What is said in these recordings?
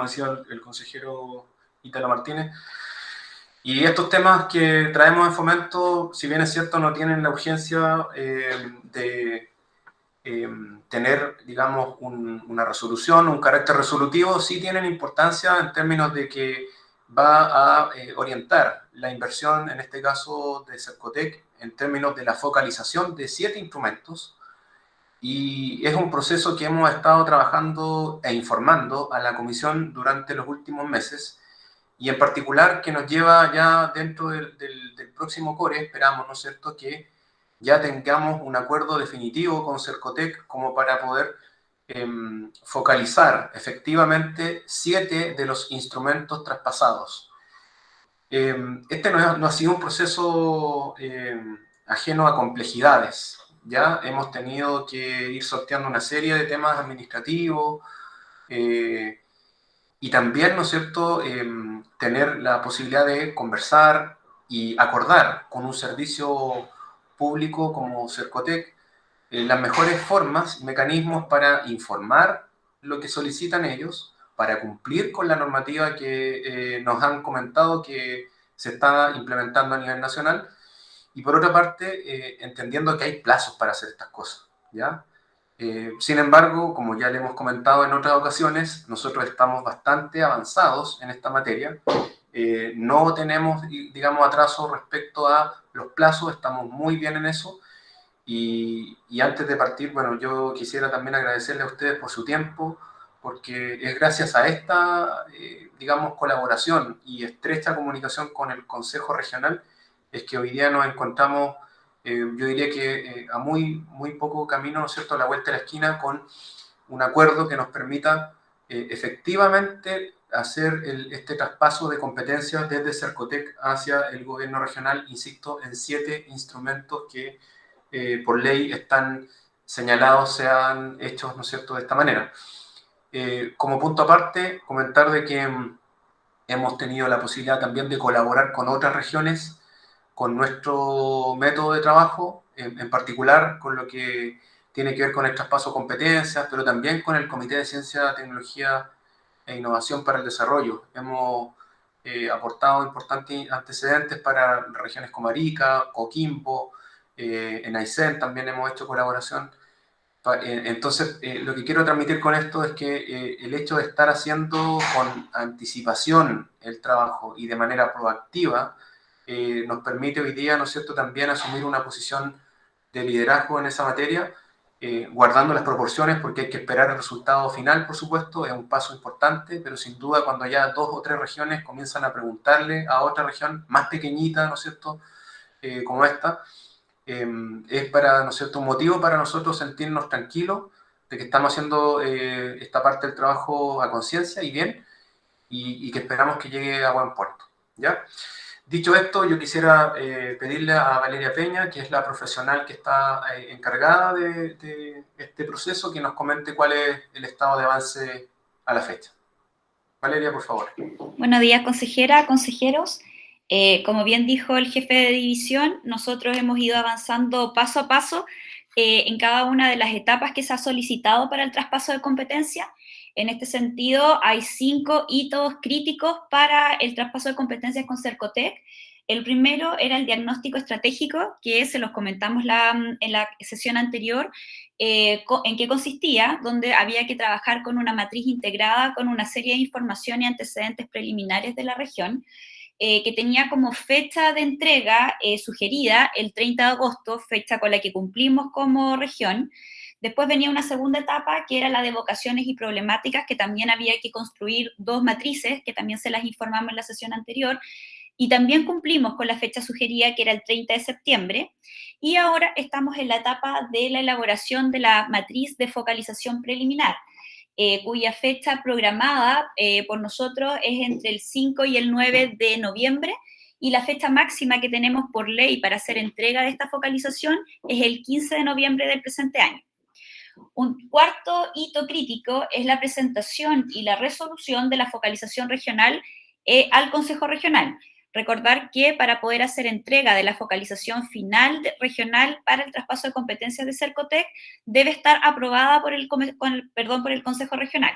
decía el consejero Ítalo Martínez. Y estos temas que traemos en Fomento, si bien es cierto, no tienen la urgencia de tener, digamos, una resolución, un carácter resolutivo, sí tienen importancia en términos de que va a orientar la inversión, en este caso de Cercotec, en términos de la focalización de 7 instrumentos. Y es un proceso que hemos estado trabajando e informando a la Comisión durante los últimos meses, y en particular que nos lleva ya dentro del próximo core, esperamos, ¿no es cierto?, que ya tengamos un acuerdo definitivo con Cercotec como para poder focalizar efectivamente 7 de los instrumentos traspasados. Este no ha sido un proceso ajeno a complejidades. Ya hemos tenido que ir sorteando una serie de temas administrativos y también, ¿no es cierto?, tener la posibilidad de conversar y acordar con un servicio público como Cercotec las mejores formas y mecanismos para informar lo que solicitan ellos, para cumplir con la normativa que nos han comentado que se está implementando a nivel nacional, y por otra parte, entendiendo que hay plazos para hacer estas cosas, ¿ya? Sin embargo, como ya le hemos comentado en otras ocasiones, nosotros estamos bastante avanzados en esta materia. No tenemos, digamos, atraso respecto a los plazos, estamos muy bien en eso. Y antes de partir, bueno, yo quisiera también agradecerle a ustedes por su tiempo, porque es gracias a esta, digamos, colaboración y estrecha comunicación con el Consejo Regional, es que hoy día nos encontramos, yo diría que a muy poco camino, ¿no es cierto?, a la vuelta de la esquina, con un acuerdo que nos permita efectivamente hacer este traspaso de competencias desde Cercotec hacia el gobierno regional, insisto, en 7 instrumentos que por ley están señalados, sean hechos, ¿no es cierto?, de esta manera. Como punto aparte, comentar de que hemos tenido la posibilidad también de colaborar con otras regiones, con nuestro método de trabajo, en particular con lo que tiene que ver con el traspaso de competencias, pero también con el Comité de Ciencia, Tecnología e Innovación para el Desarrollo. Hemos aportado importantes antecedentes para regiones como Arica, Coquimbo, en Aysén también hemos hecho colaboración. Entonces, lo que quiero transmitir con esto es que el hecho de estar haciendo con anticipación el trabajo y de manera proactiva nos permite hoy día, ¿no es cierto?, también asumir una posición de liderazgo en esa materia, guardando las proporciones, porque hay que esperar el resultado final, por supuesto, es un paso importante, pero sin duda cuando ya 2 o 3 regiones comienzan a preguntarle a otra región más pequeñita, ¿no es cierto?, como esta, es para, ¿no es cierto?, un motivo para nosotros sentirnos tranquilos de que estamos haciendo esta parte del trabajo a conciencia y bien, y que esperamos que llegue a buen puerto, ¿ya? Dicho esto, yo quisiera pedirle a Valeria Peña, que es la profesional que está encargada de este proceso, que nos comente cuál es el estado de avance a la fecha. Valeria, por favor. Buenos días, consejera, consejeros. Como bien dijo el jefe de división, nosotros hemos ido avanzando paso a paso en cada una de las etapas que se ha solicitado para el traspaso de competencia. En este sentido, hay 5 hitos críticos para el traspaso de competencias con Cercotec. El primero era el diagnóstico estratégico, que se los comentamos en la sesión anterior, en qué consistía, donde había que trabajar con una matriz integrada con una serie de información y antecedentes preliminares de la región, que tenía como fecha de entrega sugerida el 30 de agosto, fecha con la que cumplimos como región. Después venía una segunda etapa, que era la de vocaciones y problemáticas, que también había que construir 2 matrices, que también se las informamos en la sesión anterior, y también cumplimos con la fecha sugerida, que era el 30 de septiembre, y ahora estamos en la etapa de la elaboración de la matriz de focalización preliminar, cuya fecha programada por nosotros es entre el 5 y el 9 de noviembre, y la fecha máxima que tenemos por ley para hacer entrega de esta focalización es el 15 de noviembre del presente año. Un cuarto hito crítico es la presentación y la resolución de la focalización regional al Consejo Regional. Recordar que para poder hacer entrega de la focalización final regional para el traspaso de competencias de Cercotec debe estar aprobada por el Consejo Regional.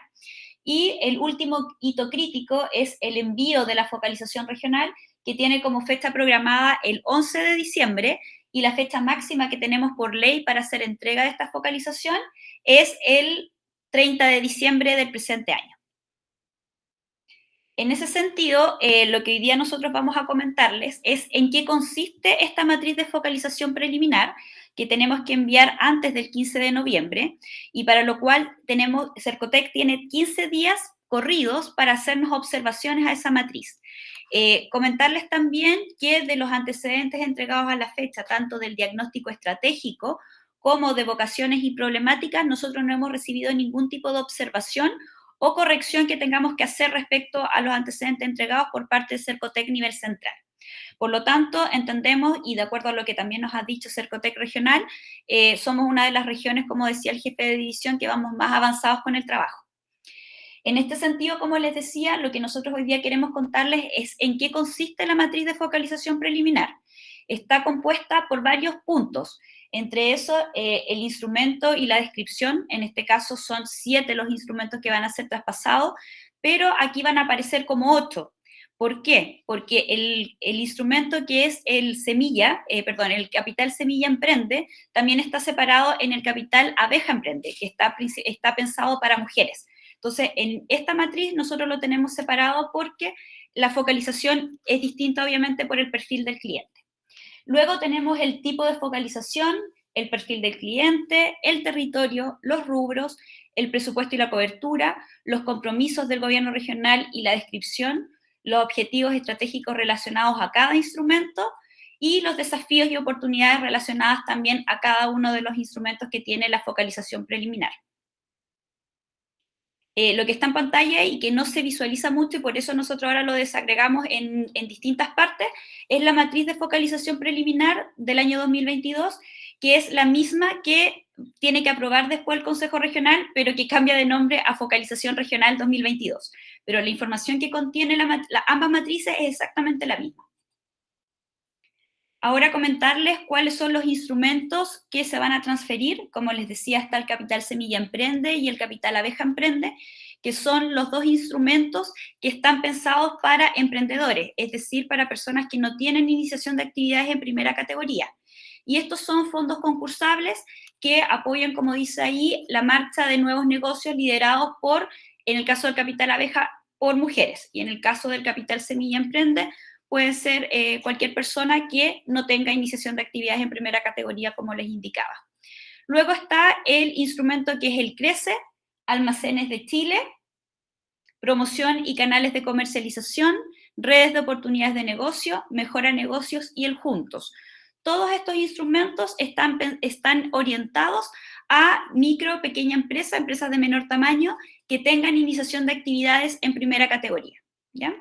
Y el último hito crítico es el envío de la focalización regional, que tiene como fecha programada el 11 de diciembre, y la fecha máxima que tenemos por ley para hacer entrega de esta focalización es el 30 de diciembre del presente año. En ese sentido, lo que hoy día nosotros vamos a comentarles es en qué consiste esta matriz de focalización preliminar que tenemos que enviar antes del 15 de noviembre, y para lo cual Cercotec tiene 15 días corridos para hacernos observaciones a esa matriz. Comentarles también que de los antecedentes entregados a la fecha, tanto del diagnóstico estratégico como de vocaciones y problemáticas, nosotros no hemos recibido ningún tipo de observación o corrección que tengamos que hacer respecto a los antecedentes entregados por parte de Cercotec nivel central. Por lo tanto, entendemos, y de acuerdo a lo que también nos ha dicho Cercotec regional, somos una de las regiones, como decía el jefe de división, que vamos más avanzados con el trabajo. En este sentido, como les decía, lo que nosotros hoy día queremos contarles es en qué consiste la matriz de focalización preliminar. Está compuesta por varios puntos, entre eso el instrumento y la descripción. En este caso son 7 los instrumentos que van a ser traspasados, pero aquí van a aparecer como 8. ¿Por qué? Porque el instrumento que es el capital Semilla Emprende, también está separado en el capital Abeja Emprende, que está pensado para mujeres. Entonces, en esta matriz nosotros lo tenemos separado porque la focalización es distinta, obviamente, por el perfil del cliente. Luego tenemos el tipo de focalización, el perfil del cliente, el territorio, los rubros, el presupuesto y la cobertura, los compromisos del gobierno regional y la descripción, los objetivos estratégicos relacionados a cada instrumento y los desafíos y oportunidades relacionadas también a cada uno de los instrumentos que tiene la focalización preliminar. Lo que está en pantalla y que no se visualiza mucho, y por eso nosotros ahora lo desagregamos en distintas partes, es la matriz de focalización preliminar del año 2022, que es la misma que tiene que aprobar después el Consejo Regional, pero que cambia de nombre a Focalización Regional 2022. Pero la información que contiene ambas matrices es exactamente la misma. Ahora comentarles cuáles son los instrumentos que se van a transferir. Como les decía, está el Capital Semilla Emprende y el Capital Abeja Emprende, que son los dos instrumentos que están pensados para emprendedores, es decir, para personas que no tienen iniciación de actividades en primera categoría. Y estos son fondos concursables que apoyan, como dice ahí, la marcha de nuevos negocios liderados por, en el caso del Capital Abeja, por mujeres, y en el caso del Capital Semilla Emprende, puede ser cualquier persona que no tenga iniciación de actividades en primera categoría, como les indicaba. Luego está el instrumento que es el CRECE, Almacenes de Chile, Promoción y Canales de Comercialización, Redes de Oportunidades de Negocio, Mejora Negocios y el Juntos. Todos estos instrumentos están orientados a micro, pequeña empresa, empresas de menor tamaño, que tengan iniciación de actividades en primera categoría, ¿ya?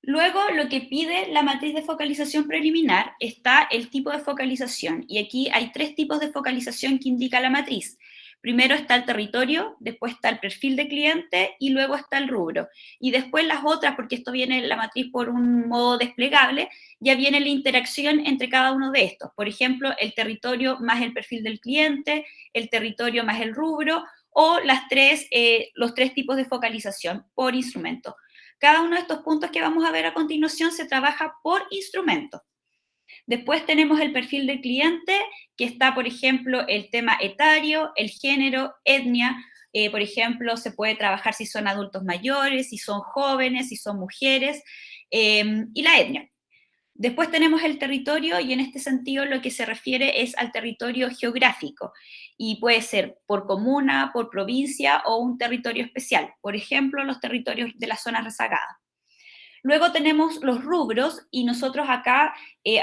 Luego, lo que pide la matriz de focalización preliminar está el tipo de focalización, y aquí hay 3 tipos de focalización que indica la matriz. Primero está el territorio, después está el perfil de cliente y luego está el rubro. Y después las otras, porque esto viene la matriz por un modo desplegable, ya viene la interacción entre cada uno de estos. Por ejemplo, el territorio más el perfil del cliente, el territorio más el rubro, o los 3 tipos de focalización por instrumento. Cada uno de estos puntos que vamos a ver a continuación se trabaja por instrumento. Después tenemos el perfil del cliente, que está, por ejemplo, el tema etario, el género, etnia. Por ejemplo, se puede trabajar si son adultos mayores, si son jóvenes, si son mujeres, y la etnia. Después tenemos el territorio, y en este sentido lo que se refiere es al territorio geográfico, y puede ser por comuna, por provincia o un territorio especial, por ejemplo, los territorios de las zonas rezagadas. Luego tenemos los rubros, y nosotros acá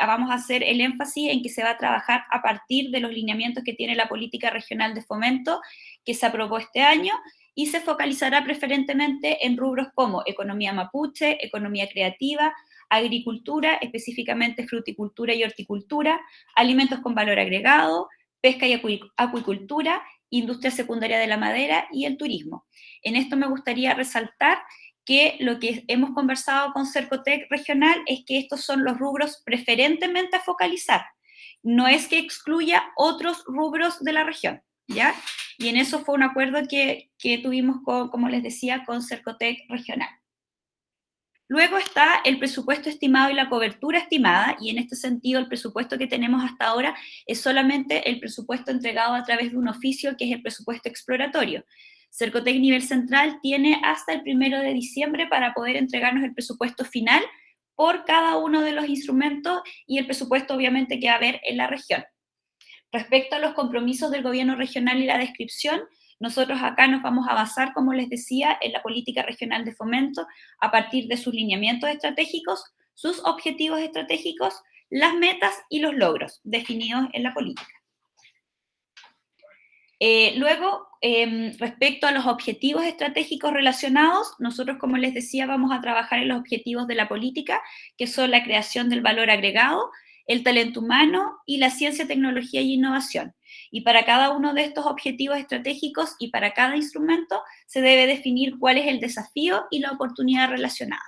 vamos a hacer el énfasis en que se va a trabajar a partir de los lineamientos que tiene la Política Regional de Fomento, que se aprobó este año, y se focalizará preferentemente en rubros como economía mapuche, economía creativa, agricultura, específicamente fruticultura y horticultura, alimentos con valor agregado, pesca y acuicultura, industria secundaria de la madera y el turismo. En esto me gustaría resaltar que lo que hemos conversado con Cercotec regional es que estos son los rubros preferentemente a focalizar. No es que excluya otros rubros de la región, ¿ya? y en eso fue un acuerdo que tuvimos, como les decía, con Cercotec regional. Luego está el presupuesto estimado y la cobertura estimada, y en este sentido el presupuesto que tenemos hasta ahora es solamente el presupuesto entregado a través de un oficio, que es el presupuesto exploratorio. Cercotec nivel central tiene hasta el 1 de diciembre para poder entregarnos el presupuesto final por cada uno de los instrumentos y el presupuesto obviamente que va a haber en la región. Respecto a los compromisos del gobierno regional y la descripción, nosotros acá nos vamos a basar, como les decía, en la política regional de fomento a partir de sus lineamientos estratégicos, sus objetivos estratégicos, las metas y los logros definidos en la política. Luego, respecto a los objetivos estratégicos relacionados, nosotros, como les decía, vamos a trabajar en los objetivos de la política, que son la creación del valor agregado, el talento humano y la ciencia, tecnología y innovación. Y para cada uno de estos objetivos estratégicos y para cada instrumento se debe definir cuál es el desafío y la oportunidad relacionada.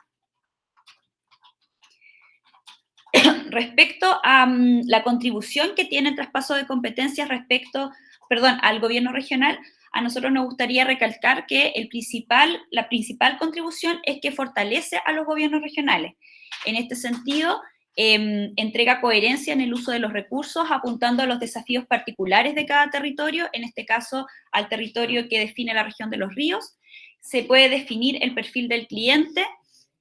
Respecto a la contribución que tiene el traspaso de competencias al gobierno regional, a nosotros nos gustaría recalcar que la principal contribución es que fortalece a los gobiernos regionales. En este sentido, entrega coherencia en el uso de los recursos, apuntando a los desafíos particulares de cada territorio, en este caso al territorio que define la región de los ríos. Se puede definir el perfil del cliente,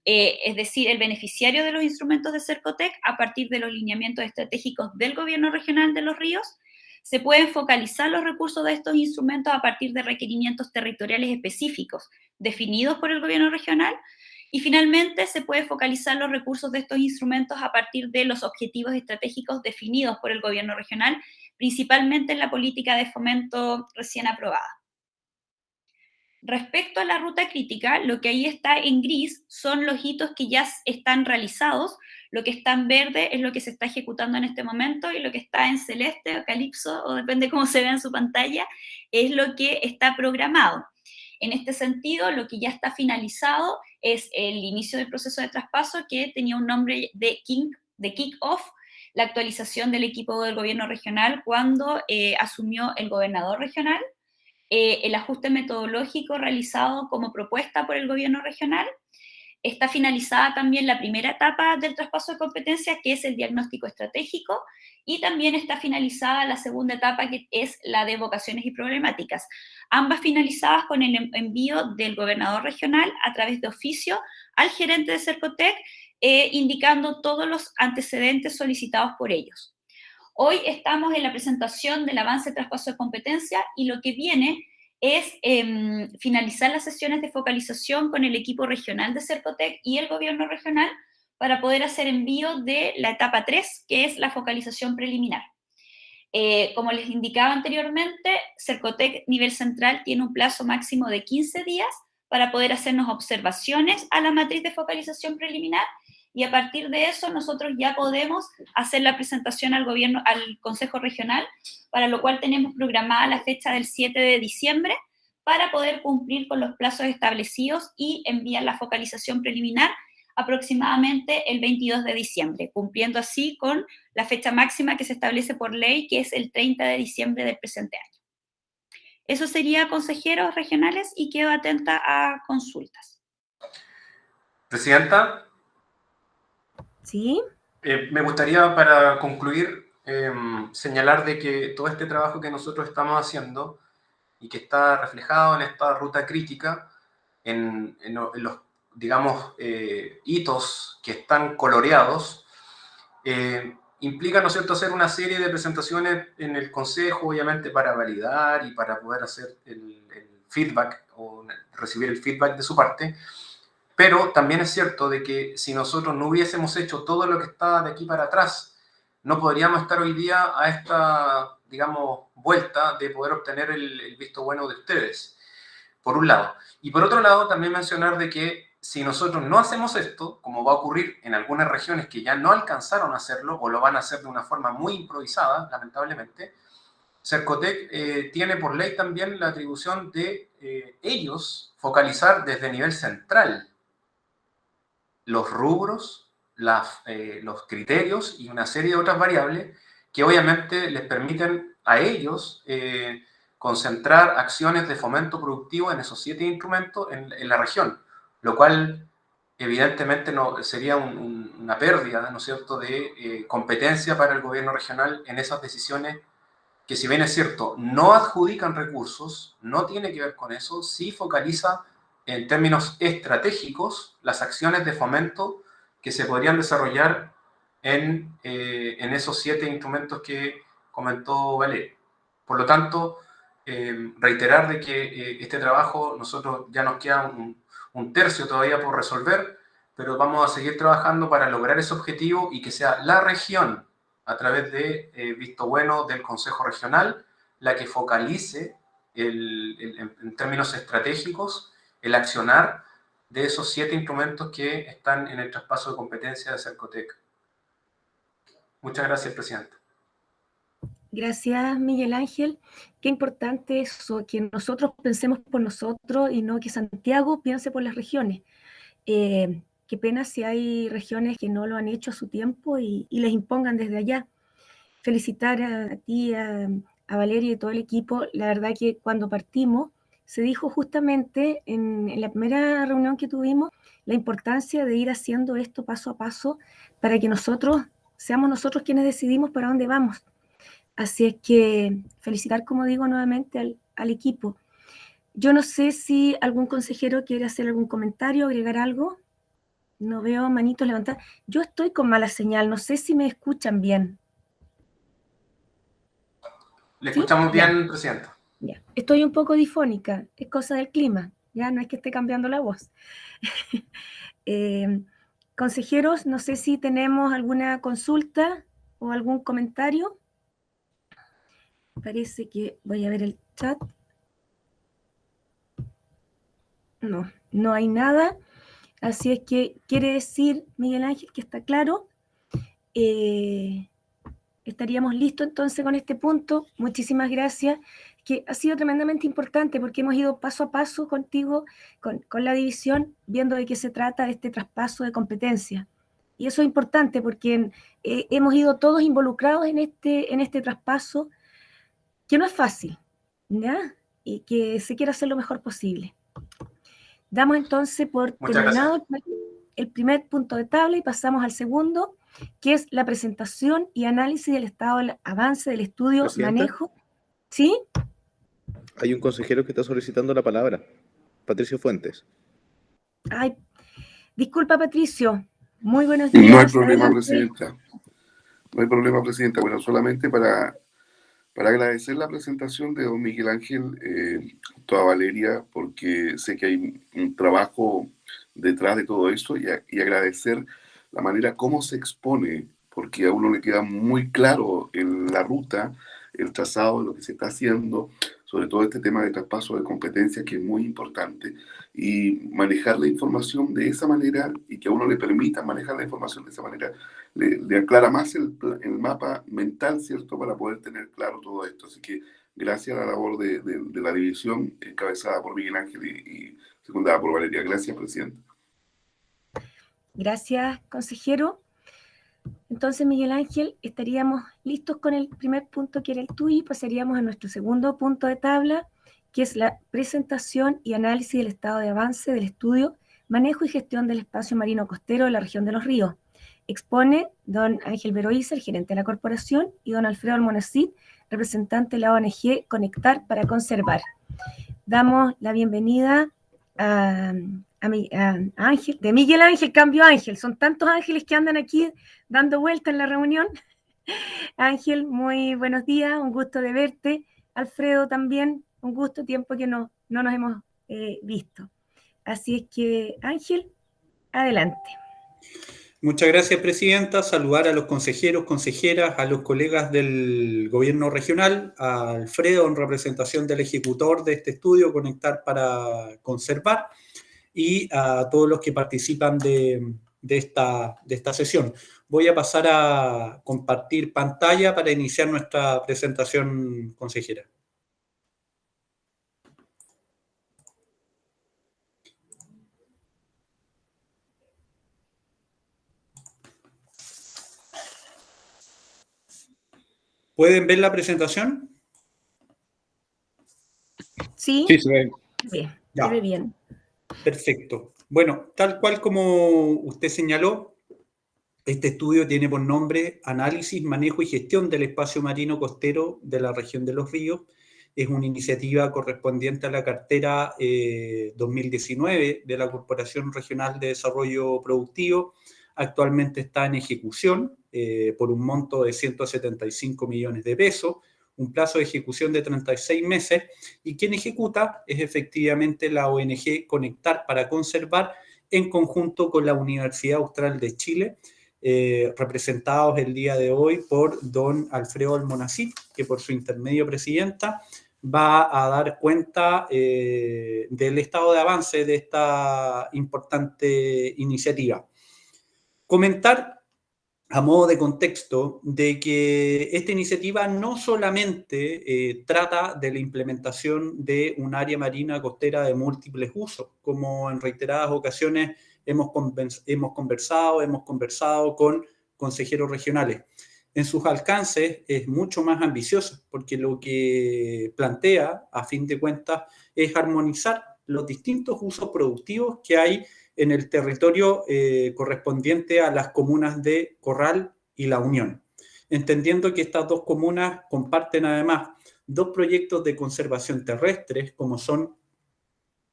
es decir, el beneficiario de los instrumentos de Cercotec a partir de los lineamientos estratégicos del gobierno regional de los ríos. Se pueden focalizar los recursos de estos instrumentos a partir de requerimientos territoriales específicos definidos por el gobierno regional. Y finalmente, se puede focalizar los recursos de estos instrumentos a partir de los objetivos estratégicos definidos por el gobierno regional, principalmente en la política de fomento recién aprobada. Respecto a la ruta crítica, lo que ahí está en gris son los hitos que ya están realizados, lo que está en verde es lo que se está ejecutando en este momento, y lo que está en celeste o calipso, o depende cómo se vea en su pantalla, es lo que está programado. En este sentido, lo que ya está finalizado es el inicio del proceso de traspaso, que tenía un nombre de kick-off, la actualización del equipo del gobierno regional cuando asumió el gobernador regional, el ajuste metodológico realizado como propuesta por el gobierno regional. Está finalizada también la primera etapa del traspaso de competencias, que es el diagnóstico estratégico, y también está finalizada la segunda etapa, que es la de vocaciones y problemáticas, ambas finalizadas con el envío del gobernador regional a través de oficio al gerente de Cercotec, indicando todos los antecedentes solicitados por ellos. Hoy estamos en la presentación del avance de traspaso de competencia, y lo que viene es finalizar las sesiones de focalización con el equipo regional de Cercotec y el gobierno regional para poder hacer envío de la etapa 3, que es la focalización preliminar. Como les indicaba anteriormente, Cercotec nivel central tiene un plazo máximo de 15 días para poder hacernos observaciones a la matriz de focalización preliminar, y a partir de eso nosotros ya podemos hacer la presentación al Consejo Regional, para lo cual tenemos programada la fecha del 7 de diciembre para poder cumplir con los plazos establecidos y enviar la focalización preliminar aproximadamente el 22 de diciembre, cumpliendo así con la fecha máxima que se establece por ley, que es el 30 de diciembre del presente año. Eso sería, consejeros regionales, y quedo atenta a consultas. Presidenta. ¿Sí? Me gustaría, para concluir, señalar de que todo este trabajo que nosotros estamos haciendo y que está reflejado en esta ruta crítica, en los, digamos, hitos que están coloreados, implica, ¿no es cierto?, hacer una serie de presentaciones en el Consejo, obviamente, para validar y para poder hacer el feedback o recibir el feedback de su parte. Pero también es cierto de que si nosotros no hubiésemos hecho todo lo que está de aquí para atrás, no podríamos estar hoy día a esta, digamos, vuelta de poder obtener el visto bueno de ustedes, por un lado. Y por otro lado, también mencionar de que si nosotros no hacemos esto, como va a ocurrir en algunas regiones que ya no alcanzaron a hacerlo o lo van a hacer de una forma muy improvisada, lamentablemente, Cercotec tiene por ley también la atribución de ellos focalizar desde nivel central los rubros, los criterios y una serie de otras variables que obviamente les permiten a ellos concentrar acciones de fomento productivo en esos 7 instrumentos en la región, lo cual evidentemente no, sería una pérdida, ¿no es cierto?, de competencia para el gobierno regional en esas decisiones que, si bien es cierto, no adjudican recursos, no tiene que ver con eso, sí focaliza en términos estratégicos las acciones de fomento que se podrían desarrollar en esos 7 instrumentos que comentó Valeria. Por lo tanto, reiterar de que este trabajo, nosotros ya nos queda un tercio todavía por resolver, pero vamos a seguir trabajando para lograr ese objetivo y que sea la región, a través de visto bueno del Consejo Regional, la que focalice en términos estratégicos el accionar de esos 7 instrumentos que están en el traspaso de competencia de Cercotec. Muchas gracias, presidente. Gracias, Miguel Ángel. Qué importante eso, que nosotros pensemos por nosotros y no que Santiago piense por las regiones. Qué pena si hay regiones que no lo han hecho a su tiempo y les impongan desde allá. Felicitar a ti, a Valeria y todo el equipo. La verdad que cuando partimos se dijo justamente en la primera reunión que tuvimos la importancia de ir haciendo esto paso a paso para que seamos nosotros quienes decidimos para dónde vamos. Así es que felicitar, como digo, nuevamente al equipo. Yo no sé si algún consejero quiere hacer algún comentario, agregar algo. No veo manitos levantadas. Yo estoy con mala señal, no sé si me escuchan bien. Le ¿Sí? escuchamos Ya. bien, presidente. Ya. Estoy un poco difónica, es cosa del clima, ya no es que esté cambiando la voz. Consejeros, no sé si tenemos alguna consulta o algún comentario. Parece que voy a ver el chat. No, no hay nada. Así es que quiere decir, Miguel Ángel, que está claro. Estaríamos listos entonces con este punto. Muchísimas gracias, que ha sido tremendamente importante porque hemos ido paso a paso contigo, con la división, viendo de qué se trata este traspaso de competencia. Y eso es importante porque hemos ido todos involucrados en este traspaso, que no es fácil, ¿ya? Y que se quiere hacer lo mejor posible. Damos entonces por Muchas terminado el primer punto de tabla y pasamos al segundo, que es la presentación y análisis del estado del avance del estudio Presidenta, manejo. ¿Sí? hay un consejero que está solicitando la palabra. Patricio Fuentes. Ay, disculpa, Patricio. Muy buenos No hay días. problema, Adelante. presidenta. No hay problema, presidenta. Bueno, solamente para agradecer la presentación de don Miguel Ángel, toda Valeria, porque sé que hay un trabajo detrás de todo esto y agradecer la manera como se expone, porque a uno le queda muy claro en la ruta, el trazado de lo que se está haciendo, sobre todo este tema de traspaso de competencias, que es muy importante, y manejar la información de esa manera y que a uno le permita manejar la información de esa manera, le aclara más el mapa mental, ¿cierto?, para poder tener claro todo esto. Así que gracias a la labor de la división encabezada por Miguel Ángel y secundada por Valeria. Gracias, presidente. Gracias, consejero. Entonces, Miguel Ángel, estaríamos listos con el primer punto, que era el tuyo, y pasaríamos a nuestro segundo punto de tabla, que es la presentación y análisis del estado de avance del estudio, manejo y gestión del espacio marino costero de la región de Los Ríos. Expone don Ángel Veroiza, el gerente de la corporación, y don Alfredo Almonacid, representante de la ONG Conectar para Conservar. Damos la bienvenida a Ángel, de Miguel Ángel, cambio Ángel. Son tantos ángeles que andan aquí dando vuelta en la reunión. Ángel, muy buenos días, un gusto de verte. Alfredo también, un gusto, tiempo que no nos hemos visto. Así es que, Ángel, adelante. Muchas gracias, presidenta. Saludar a los consejeros, consejeras, a los colegas del gobierno regional, a Alfredo en representación del ejecutor de este estudio, Conectar para Conservar, y a todos los que participan de esta sesión. Voy a pasar a compartir pantalla para iniciar nuestra presentación, consejera. ¿Pueden ver la presentación? ¿Sí? Sí, se ve. Bien, Ya. se ve bien. Perfecto. Bueno, tal cual como usted señaló, este estudio tiene por nombre Análisis, Manejo y Gestión del Espacio Marino Costero de la Región de los Ríos. Es una iniciativa correspondiente a la cartera 2019 de la Corporación Regional de Desarrollo Productivo. Actualmente está en ejecución por un monto de 175 millones de pesos, un plazo de ejecución de 36 meses, y quien ejecuta es efectivamente la ONG Conectar para Conservar, en conjunto con la Universidad Austral de Chile, representados el día de hoy por don Alfredo Almonacid, que por su intermedio presidenta va a dar cuenta del estado de avance de esta importante iniciativa. Comentar a modo de contexto de que esta iniciativa no solamente trata de la implementación de un área marina costera de múltiples usos, como en reiteradas ocasiones hemos conversado con consejeros regionales. En sus alcances es mucho más ambicioso, porque lo que plantea, a fin de cuentas, es armonizar los distintos usos productivos que hay en el territorio correspondiente a las comunas de Corral y La Unión, entendiendo que estas dos comunas comparten además dos proyectos de conservación terrestres, como son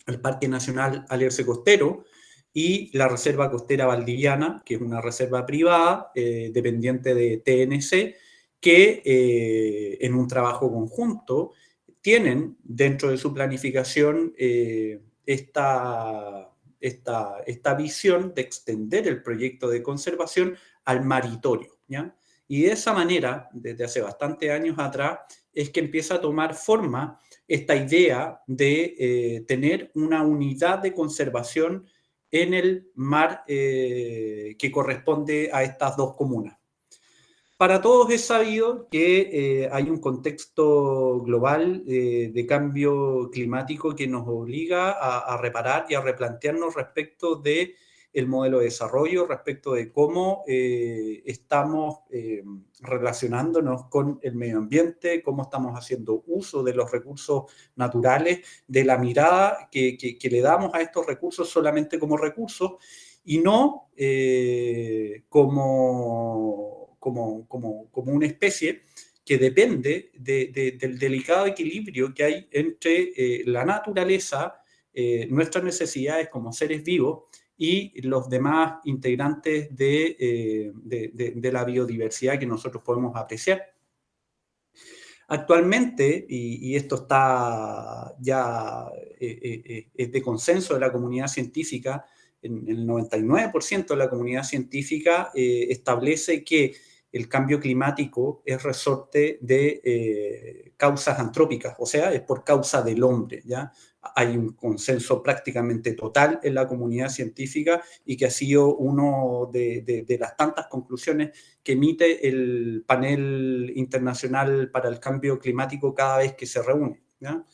el Parque Nacional Alerce Costero y la Reserva Costera Valdiviana, que es una reserva privada dependiente de TNC, que en un trabajo conjunto tienen dentro de su planificación esta visión de extender el proyecto de conservación al maritorio, ¿ya? Y de esa manera, desde hace bastantes años atrás, es que empieza a tomar forma esta idea de tener una unidad de conservación en el mar que corresponde a estas dos comunas. Para todos es sabido que hay un contexto global de cambio climático que nos obliga a reparar y a replantearnos respecto de el modelo de desarrollo, respecto de cómo estamos relacionándonos con el medio ambiente, cómo estamos haciendo uso de los recursos naturales, de la mirada que le damos a estos recursos solamente como recursos y no como una especie que depende del delicado equilibrio que hay entre la naturaleza, nuestras necesidades como seres vivos y los demás integrantes de la biodiversidad que nosotros podemos apreciar. Actualmente, y esto está ya es de consenso de la comunidad científica, en el 99% de la comunidad científica establece que el cambio climático es resorte de causas antrópicas, o sea, es por causa del hombre, ¿ya? Hay un consenso prácticamente total en la comunidad científica y que ha sido una de las tantas conclusiones que emite el Panel Internacional para el Cambio Climático cada vez que se reúne, ¿ya?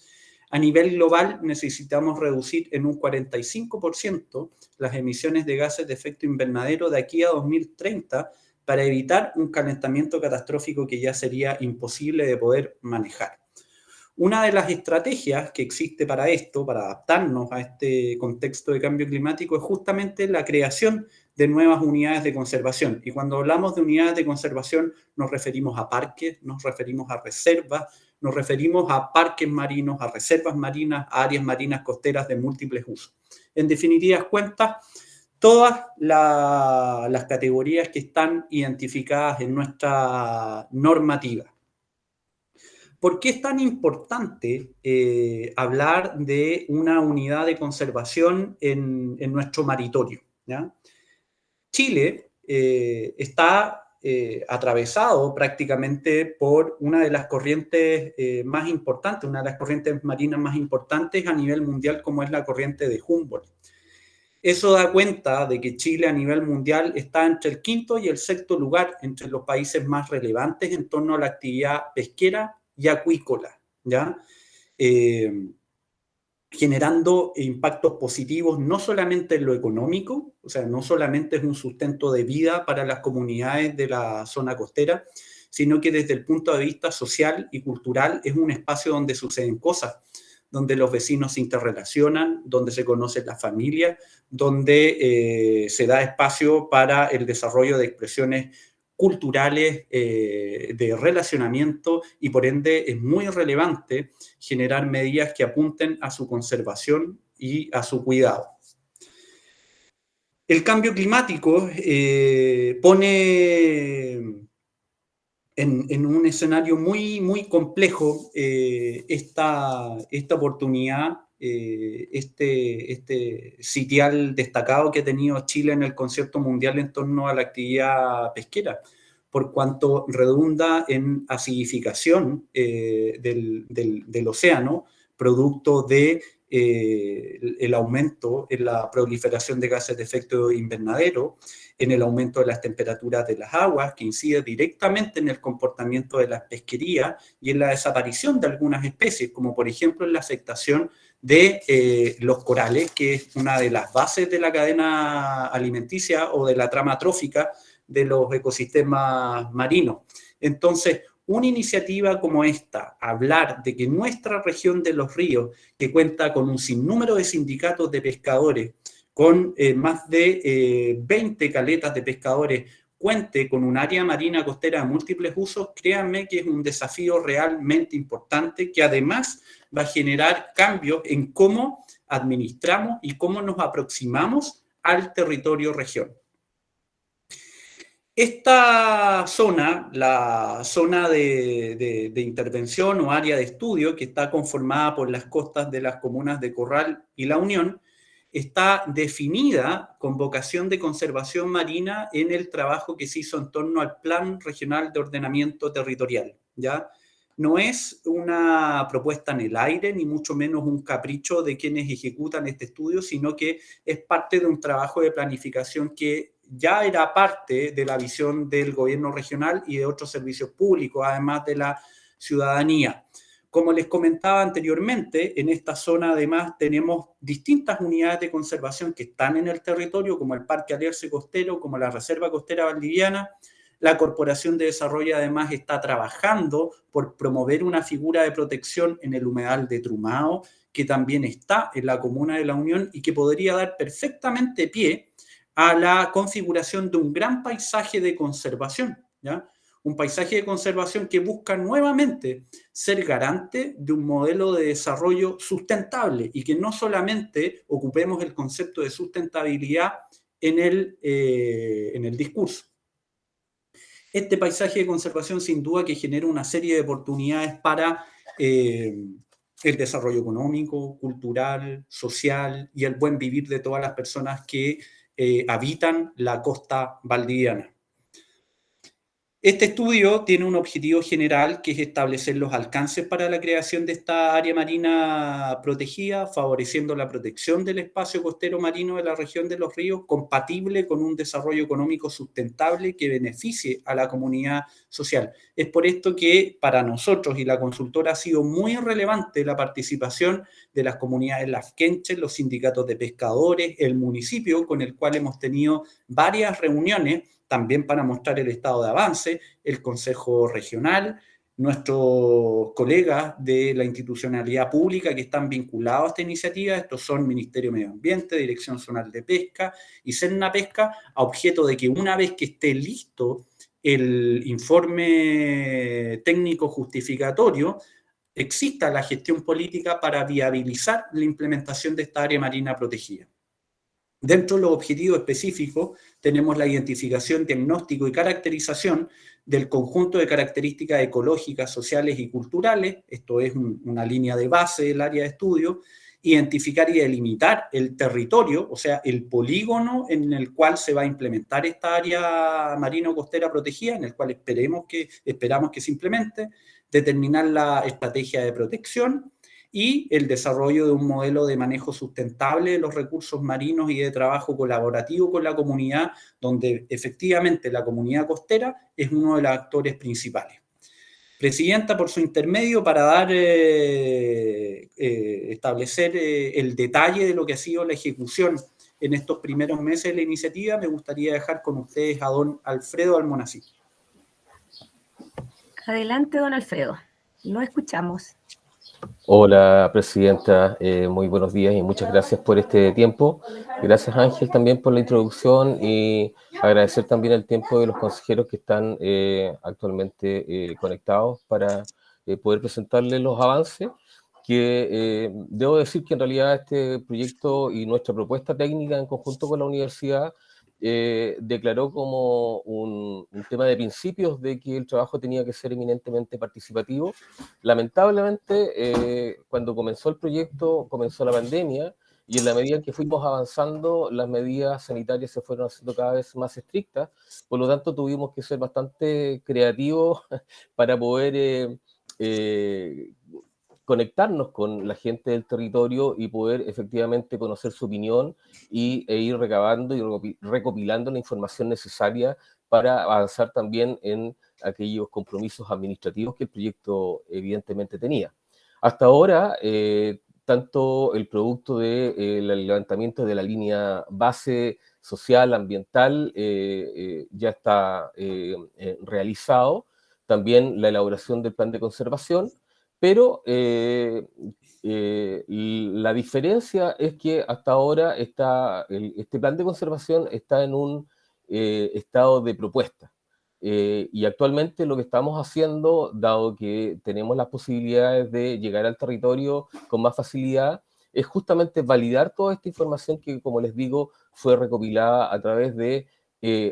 A nivel global necesitamos reducir en un 45% las emisiones de gases de efecto invernadero de aquí a 2030 para evitar un calentamiento catastrófico que ya sería imposible de poder manejar. Una de las estrategias que existe para esto, para adaptarnos a este contexto de cambio climático, es justamente la creación de nuevas unidades de conservación. Y cuando hablamos de unidades de conservación nos referimos a parques, nos referimos a reservas, nos referimos a parques marinos, a reservas marinas, a áreas marinas costeras de múltiples usos. En definitivas cuentas, todas las categorías que están identificadas en nuestra normativa. ¿Por qué es tan importante hablar de una unidad de conservación en nuestro maritorio, ¿ya? Chile está atravesado prácticamente por una de las corrientes más importantes, una de las corrientes marinas más importantes a nivel mundial, como es la corriente de Humboldt. Eso da cuenta de que Chile a nivel mundial está entre el quinto y el sexto lugar entre los países más relevantes en torno a la actividad pesquera y acuícola, ¿ya? Generando impactos positivos no solamente en lo económico, o sea, no solamente es un sustento de vida para las comunidades de la zona costera, sino que desde el punto de vista social y cultural es un espacio donde suceden cosas, donde los vecinos se interrelacionan, donde se conocen las familias, donde se da espacio para el desarrollo de expresiones culturales, de relacionamiento, y por ende es muy relevante generar medidas que apunten a su conservación y a su cuidado. El cambio climático pone en un escenario muy complejo esta oportunidad, este sitial destacado que ha tenido Chile en el concierto mundial en torno a la actividad pesquera, por cuanto redunda en acidificación del océano, producto de el aumento en la proliferación de gases de efecto invernadero, en el aumento de las temperaturas de las aguas, que incide directamente en el comportamiento de las pesquerías y en la desaparición de algunas especies, como por ejemplo en la afectación de los corales, que es una de las bases de la cadena alimenticia o de la trama trófica de los ecosistemas marinos. Entonces, una iniciativa como esta, hablar de que nuestra región de los ríos, que cuenta con un sinnúmero de sindicatos de pescadores, con más de 20 caletas de pescadores, cuente con un área marina costera de múltiples usos, créanme que es un desafío realmente importante, que además va a generar cambios en cómo administramos y cómo nos aproximamos al territorio región. Esta zona, la zona de intervención o área de estudio, que está conformada por las costas de las comunas de Corral y La Unión, está definida con vocación de conservación marina en el trabajo que se hizo en torno al Plan Regional de Ordenamiento Territorial, ¿ya? No es una propuesta en el aire, ni mucho menos un capricho de quienes ejecutan este estudio, sino que es parte de un trabajo de planificación que ya era parte de la visión del gobierno regional y de otros servicios públicos, además de la ciudadanía. Como les comentaba anteriormente, en esta zona además tenemos distintas unidades de conservación que están en el territorio, como el Parque Alerce Costero, como la Reserva Costera Valdiviana. La Corporación de Desarrollo además está trabajando por promover una figura de protección en el humedal de Trumao, que también está en la comuna de La Unión y que podría dar perfectamente pie a la configuración de un gran paisaje de conservación, ¿ya? Un paisaje de conservación que busca nuevamente ser garante de un modelo de desarrollo sustentable y que no solamente ocupemos el concepto de sustentabilidad en el discurso. Este paisaje de conservación sin duda que genera una serie de oportunidades para el desarrollo económico, cultural, social y el buen vivir de todas las personas que habitan la costa valdiviana. Este estudio tiene un objetivo general que es establecer los alcances para la creación de esta área marina protegida, favoreciendo la protección del espacio costero marino de la región de los ríos, compatible con un desarrollo económico sustentable que beneficie a la comunidad social. Es por esto que para nosotros y la consultora ha sido muy relevante la participación de las comunidades lafkenches, los sindicatos de pescadores, el municipio con el cual hemos tenido varias reuniones también para mostrar el estado de avance, el Consejo Regional, nuestros colegas de la institucionalidad pública que están vinculados a esta iniciativa, estos son Ministerio de Medio Ambiente, Dirección Zonal de Pesca y Sennapesca, a objeto de que una vez que esté listo el informe técnico justificatorio, exista la gestión política para viabilizar la implementación de esta área marina protegida. Dentro de los objetivos específicos tenemos la identificación, diagnóstico y caracterización del conjunto de características ecológicas, sociales y culturales, esto es una línea de base del área de estudio, identificar y delimitar el territorio, o sea, el polígono en el cual se va a implementar esta área marino-costera protegida, en el cual esperamos que se implemente, determinar la estrategia de protección, y el desarrollo de un modelo de manejo sustentable de los recursos marinos y de trabajo colaborativo con la comunidad, donde efectivamente la comunidad costera es uno de los actores principales. Presidenta, por su intermedio, para establecer el detalle de lo que ha sido la ejecución en estos primeros meses de la iniciativa, me gustaría dejar con ustedes a don Alfredo Almonacid. Adelante, don Alfredo. Lo escuchamos. Hola, presidenta. Muy buenos días y muchas gracias por este tiempo. Gracias, Ángel, también por la introducción y agradecer también el tiempo de los consejeros que están actualmente conectados para poder presentarles los avances. Debo decir que en realidad este proyecto y nuestra propuesta técnica en conjunto con la universidad declaró como un tema de principios de que el trabajo tenía que ser eminentemente participativo. Lamentablemente, cuando comenzó el proyecto, comenzó la pandemia, y en la medida en que fuimos avanzando, las medidas sanitarias se fueron haciendo cada vez más estrictas, por lo tanto tuvimos que ser bastante creativos para poder eh, conectarnos con la gente del territorio y poder efectivamente conocer su opinión e ir recabando y recopilando la información necesaria para avanzar también en aquellos compromisos administrativos que el proyecto evidentemente tenía. Hasta ahora, tanto el producto del levantamiento de la línea base social, ambiental, ya está realizado, también la elaboración del plan de conservación, pero la diferencia es que hasta ahora este plan de conservación está en un estado de propuesta. Y actualmente lo que estamos haciendo, dado que tenemos las posibilidades de llegar al territorio con más facilidad, es justamente validar toda esta información que, como les digo, fue recopilada a través de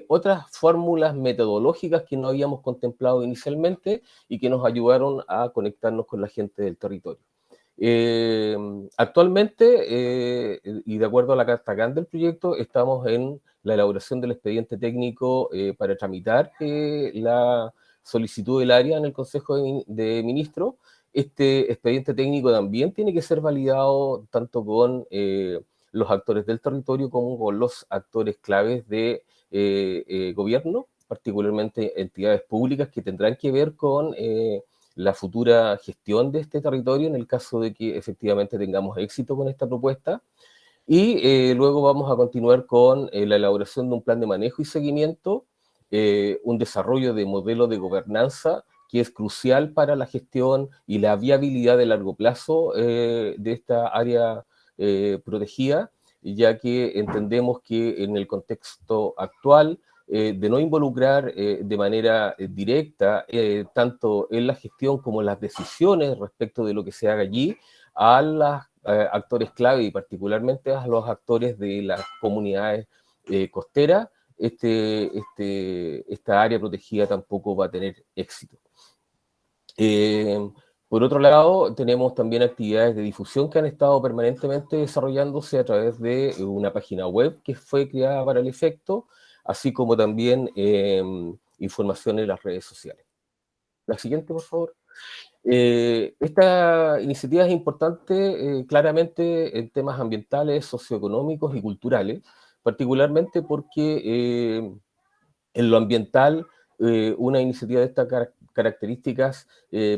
otras fórmulas metodológicas que no habíamos contemplado inicialmente y que nos ayudaron a conectarnos con la gente del territorio. Actualmente, y de acuerdo a la carta GAN del proyecto, estamos en la elaboración del expediente técnico para tramitar la solicitud del área en el Consejo de Ministros. Este expediente técnico también tiene que ser validado tanto con los actores del territorio como con los actores claves de gobierno, particularmente entidades públicas que tendrán que ver con la futura gestión de este territorio en el caso de que efectivamente tengamos éxito con esta propuesta. Y luego vamos a continuar con la elaboración de un plan de manejo y seguimiento, un desarrollo de modelo de gobernanza que es crucial para la gestión y la viabilidad de largo plazo de esta área protegida, ya que entendemos que en el contexto actual de no involucrar de manera directa, tanto en la gestión como en las decisiones respecto de lo que se haga allí, a los actores clave y particularmente a los actores de las comunidades costeras, esta área protegida tampoco va a tener éxito. Por otro lado, tenemos también actividades de difusión que han estado permanentemente desarrollándose a través de una página web que fue creada para el efecto, así como también información en las redes sociales. La siguiente, por favor. Esta iniciativa es importante claramente en temas ambientales, socioeconómicos y culturales, particularmente porque en lo ambiental, una iniciativa de estas características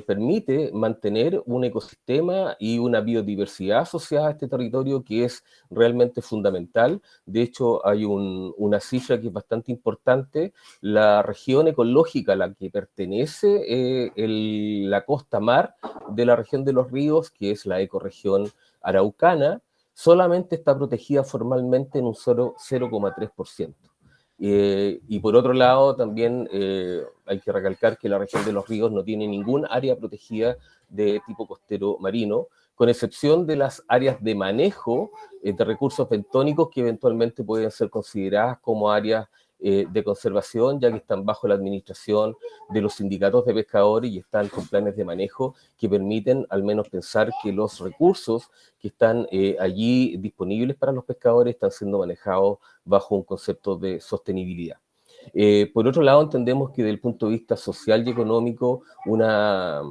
permite mantener un ecosistema y una biodiversidad asociada a este territorio que es realmente fundamental. De hecho, hay una cifra que es bastante importante. La región ecológica a la que pertenece la costa mar de la región de los ríos, que es la ecorregión araucana, solamente está protegida formalmente en un 0,3%. Y por otro lado, también hay que recalcar que la región de los ríos no tiene ningún área protegida de tipo costero marino, con excepción de las áreas de manejo de recursos bentónicos que eventualmente pueden ser consideradas como áreas de conservación, ya que están bajo la administración de los sindicatos de pescadores y están con planes de manejo que permiten al menos pensar que los recursos que están allí disponibles para los pescadores están siendo manejados bajo un concepto de sostenibilidad. Por otro lado, entendemos que desde el punto de vista social y económico, una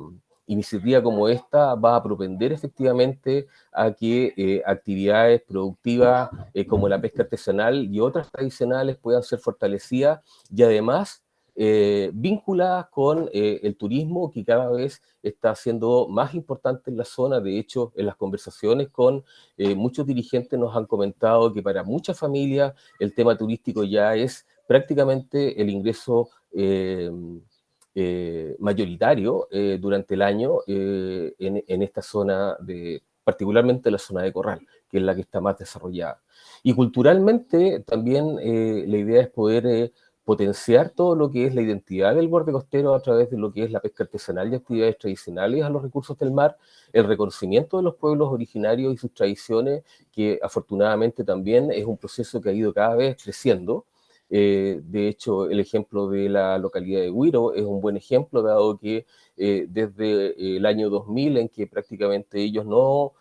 iniciativa como esta va a propender efectivamente a que actividades productivas como la pesca artesanal y otras tradicionales puedan ser fortalecidas y además vinculadas con el turismo que cada vez está siendo más importante en la zona. De hecho, en las conversaciones con muchos dirigentes nos han comentado que para muchas familias el tema turístico ya es prácticamente el ingreso mayoritario durante el año en esta zona, particularmente la zona de Corral, que es la que está más desarrollada. Y culturalmente también la idea es poder potenciar todo lo que es la identidad del borde costero a través de lo que es la pesca artesanal y actividades tradicionales a los recursos del mar, el reconocimiento de los pueblos originarios y sus tradiciones, que afortunadamente también es un proceso que ha ido cada vez creciendo. De hecho, el ejemplo de la localidad de Huiro es un buen ejemplo, dado que desde el año 2000, en que prácticamente ellos no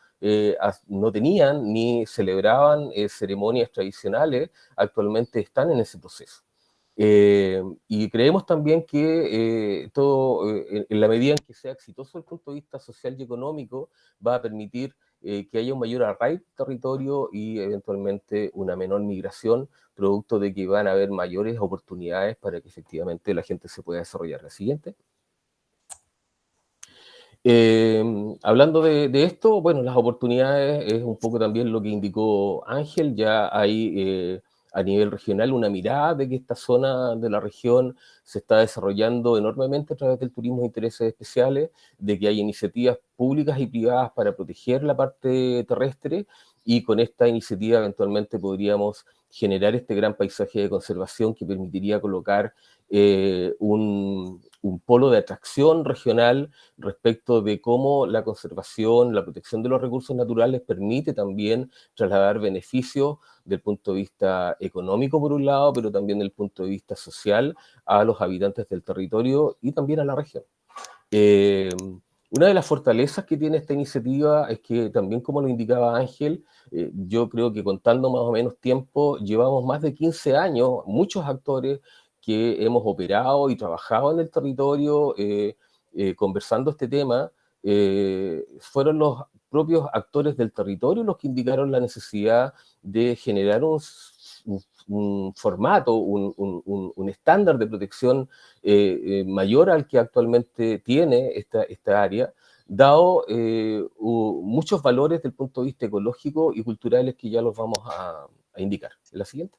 tenían ni celebraban ceremonias tradicionales, actualmente están en ese proceso. Y creemos también que en la medida en que sea exitoso desde el punto de vista social y económico, va a permitir que haya un mayor arraigo del territorio y eventualmente una menor migración, producto de que van a haber mayores oportunidades para que efectivamente la gente se pueda desarrollar. La siguiente. Hablando de esto, bueno, las oportunidades es un poco también lo que indicó Ángel. Ya hay a nivel regional una mirada de que esta zona de la región se está desarrollando enormemente a través del turismo de intereses especiales, de que hay iniciativas públicas y privadas para proteger la parte terrestre, y con esta iniciativa eventualmente podríamos generar este gran paisaje de conservación que permitiría colocar un polo de atracción regional respecto de cómo la conservación, la protección de los recursos naturales permite también trasladar beneficios del punto de vista económico por un lado, pero también del punto de vista social a los habitantes del territorio y también a la región. Una de las fortalezas que tiene esta iniciativa es que también, como lo indicaba Ángel, yo creo que contando más o menos tiempo, llevamos más de 15 años, muchos actores que hemos operado y trabajado en el territorio conversando este tema, fueron los propios actores del territorio los que indicaron la necesidad de generar un formato, un estándar de protección mayor al que actualmente tiene esta área, dado muchos valores del punto de vista ecológico y culturales que ya los vamos a indicar. ¿La siguiente?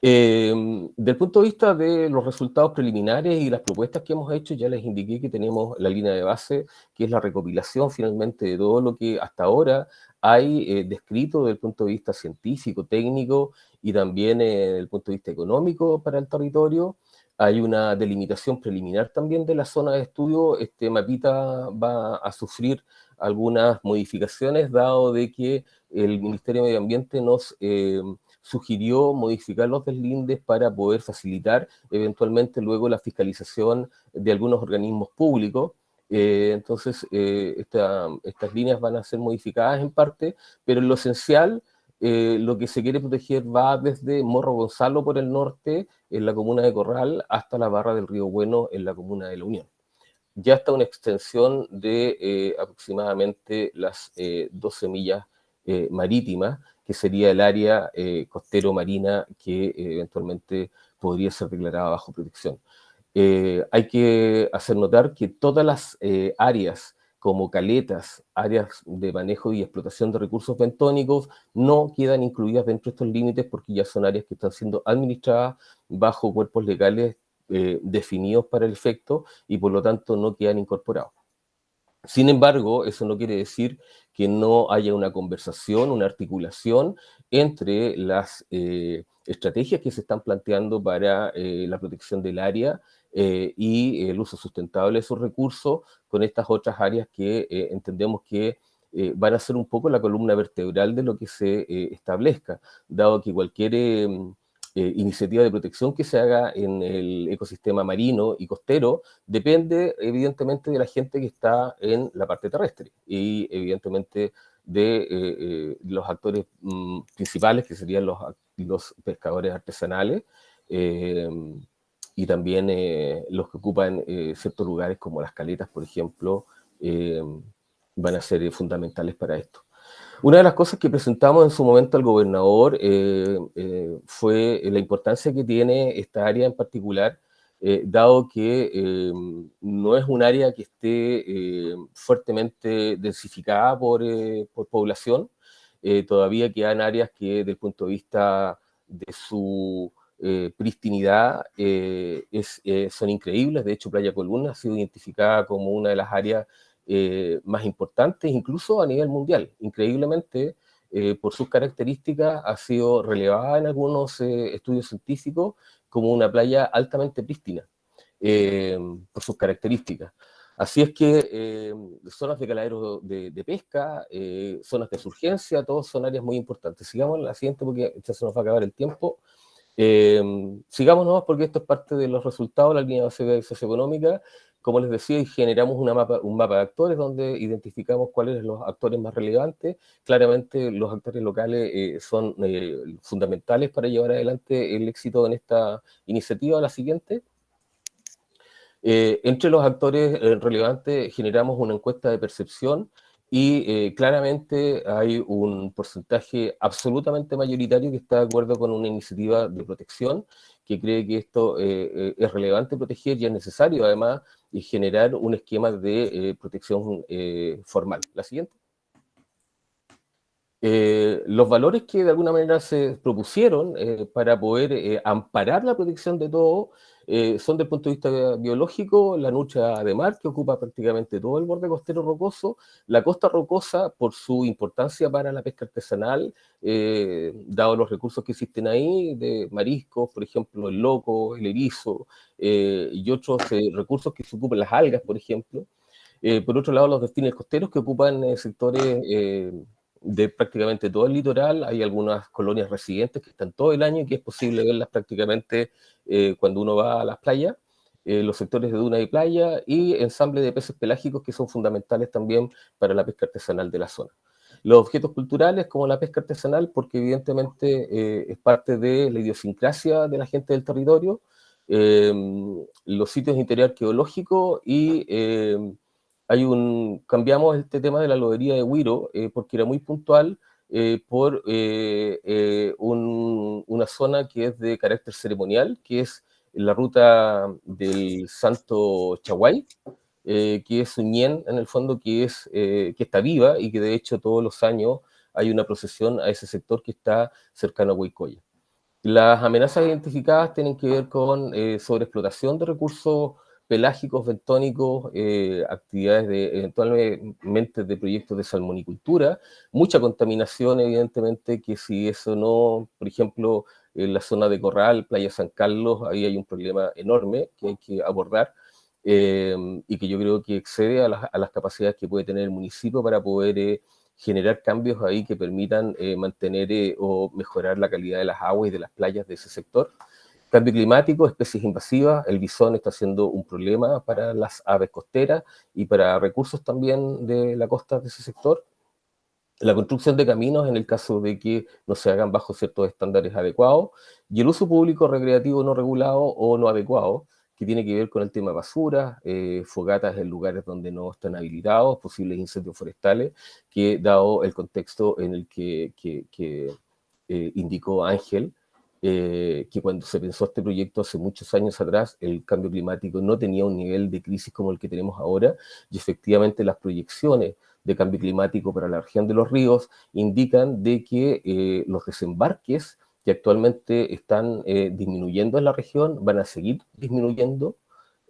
Del punto de vista de los resultados preliminares y las propuestas que hemos hecho, ya les indiqué que tenemos la línea de base, que es la recopilación finalmente de todo lo que hasta ahora hay descrito desde el punto de vista científico, técnico y también desde el punto de vista económico para el territorio. Hay una delimitación preliminar también de la zona de estudio. Este mapita va a sufrir algunas modificaciones, dado de que el Ministerio de Medio Ambiente nos sugirió modificar los deslindes para poder facilitar eventualmente luego la fiscalización de algunos organismos públicos. Entonces, estas líneas van a ser modificadas en parte, pero en lo esencial, lo que se quiere proteger va desde Morro Gonzalo por el norte, en la comuna de Corral, hasta la barra del Río Bueno, en la comuna de La Unión. Ya está una extensión de aproximadamente las 12 millas marítimas, que sería el área costero-marina que eventualmente podría ser declarada bajo protección. Hay que hacer notar que todas las áreas como caletas, áreas de manejo y explotación de recursos bentónicos, no quedan incluidas dentro de estos límites porque ya son áreas que están siendo administradas bajo cuerpos legales definidos para el efecto y por lo tanto no quedan incorporados. Sin embargo, eso no quiere decir que no haya una conversación, una articulación entre las estrategias que se están planteando para la protección del área y el uso sustentable de esos recursos con estas otras áreas que entendemos que van a ser un poco la columna vertebral de lo que se establezca, dado que cualquier iniciativa de protección que se haga en el ecosistema marino y costero depende evidentemente de la gente que está en la parte terrestre y evidentemente de los actores principales, que serían los pescadores artesanales y también los que ocupan ciertos lugares como las caletas, por ejemplo, van a ser fundamentales para esto. Una de las cosas que presentamos en su momento al gobernador fue la importancia que tiene esta área en particular, dado que no es un área que esté fuertemente densificada por población. Todavía quedan áreas que desde el punto de vista de su pristinidad son increíbles. De hecho, Playa Coluna ha sido identificada como una de las áreas más importantes, incluso a nivel mundial. Increíblemente, por sus características, ha sido relevada en algunos estudios científicos como una playa altamente prístina, por sus características. Así es que zonas de caladero de pesca, zonas de surgencia, todos son áreas muy importantes. Sigamos la siguiente porque ya se nos va a acabar el tiempo. Sigamos nomás porque esto es parte de los resultados de la línea base socioeconómica. Como les decía, generamos un mapa de actores donde identificamos cuáles son los actores más relevantes. Claramente los actores locales son fundamentales para llevar adelante el éxito en esta iniciativa. La siguiente. Entre los actores relevantes generamos una encuesta de percepción y claramente hay un porcentaje absolutamente mayoritario que está de acuerdo con una iniciativa de protección, que cree que esto es relevante proteger y es necesario además generar un esquema de protección formal. La siguiente. Los valores que de alguna manera se propusieron para poder amparar la protección de todo son desde el punto de vista biológico, la nucha de mar, que ocupa prácticamente todo el borde costero rocoso, la costa rocosa por su importancia para la pesca artesanal, dado los recursos que existen ahí, de mariscos, por ejemplo, el loco, el erizo, y otros recursos que se ocupan, las algas, por ejemplo. Por otro lado, los delfines costeros que ocupan sectores de prácticamente todo el litoral. Hay algunas colonias residentes que están todo el año y que es posible verlas prácticamente cuando uno va a las playas, los sectores de duna y playa y ensamble de peces pelágicos que son fundamentales también para la pesca artesanal de la zona. Los objetos culturales como la pesca artesanal, porque evidentemente es parte de la idiosincrasia de la gente del territorio, los sitios de interés arqueológico y cambiamos este tema de la lodería de Huiro porque era muy puntual por una zona que es de carácter ceremonial, que es la ruta del Santo Chaguay, que es un ñen en el fondo que está viva y que de hecho todos los años hay una procesión a ese sector que está cercano a Huaycoya. Las amenazas identificadas tienen que ver con sobreexplotación de recursos pelágicos, bentónicos, actividades eventualmente de proyectos de salmonicultura, mucha contaminación, evidentemente, que si eso no, por ejemplo, en la zona de Corral, Playa San Carlos, ahí hay un problema enorme que hay que abordar y que yo creo que excede a las capacidades que puede tener el municipio para poder generar cambios ahí que permitan mantener o mejorar la calidad de las aguas y de las playas de ese sector. Cambio climático, especies invasivas, el bisón está siendo un problema para las aves costeras y para recursos también de la costa de ese sector. La construcción de caminos en el caso de que no se hagan bajo ciertos estándares adecuados y el uso público recreativo no regulado o no adecuado, que tiene que ver con el tema de basura, fogatas en lugares donde no están habilitados, posibles incendios forestales, que dado el contexto en el que indicó Ángel, que cuando se pensó este proyecto hace muchos años atrás, el cambio climático no tenía un nivel de crisis como el que tenemos ahora, y efectivamente las proyecciones de cambio climático para la región de los ríos indican de que los desembarques que actualmente están disminuyendo en la región van a seguir disminuyendo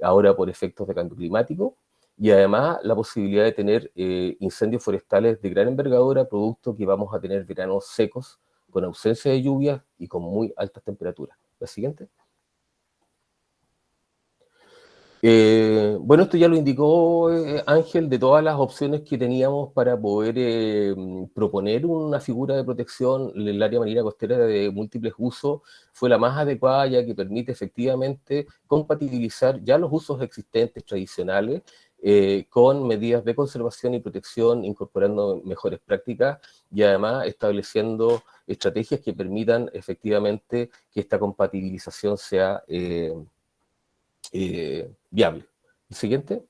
ahora por efectos de cambio climático, y además la posibilidad de tener incendios forestales de gran envergadura, producto que vamos a tener veranos secos, con ausencia de lluvias y con muy altas temperaturas. La siguiente. Bueno, esto ya lo indicó Ángel, de todas las opciones que teníamos para poder proponer una figura de protección en el área marina costera de múltiples usos, fue la más adecuada, ya que permite efectivamente compatibilizar ya los usos existentes tradicionales con medidas de conservación y protección, incorporando mejores prácticas y además estableciendo estrategias que permitan efectivamente que esta compatibilización sea viable. El siguiente.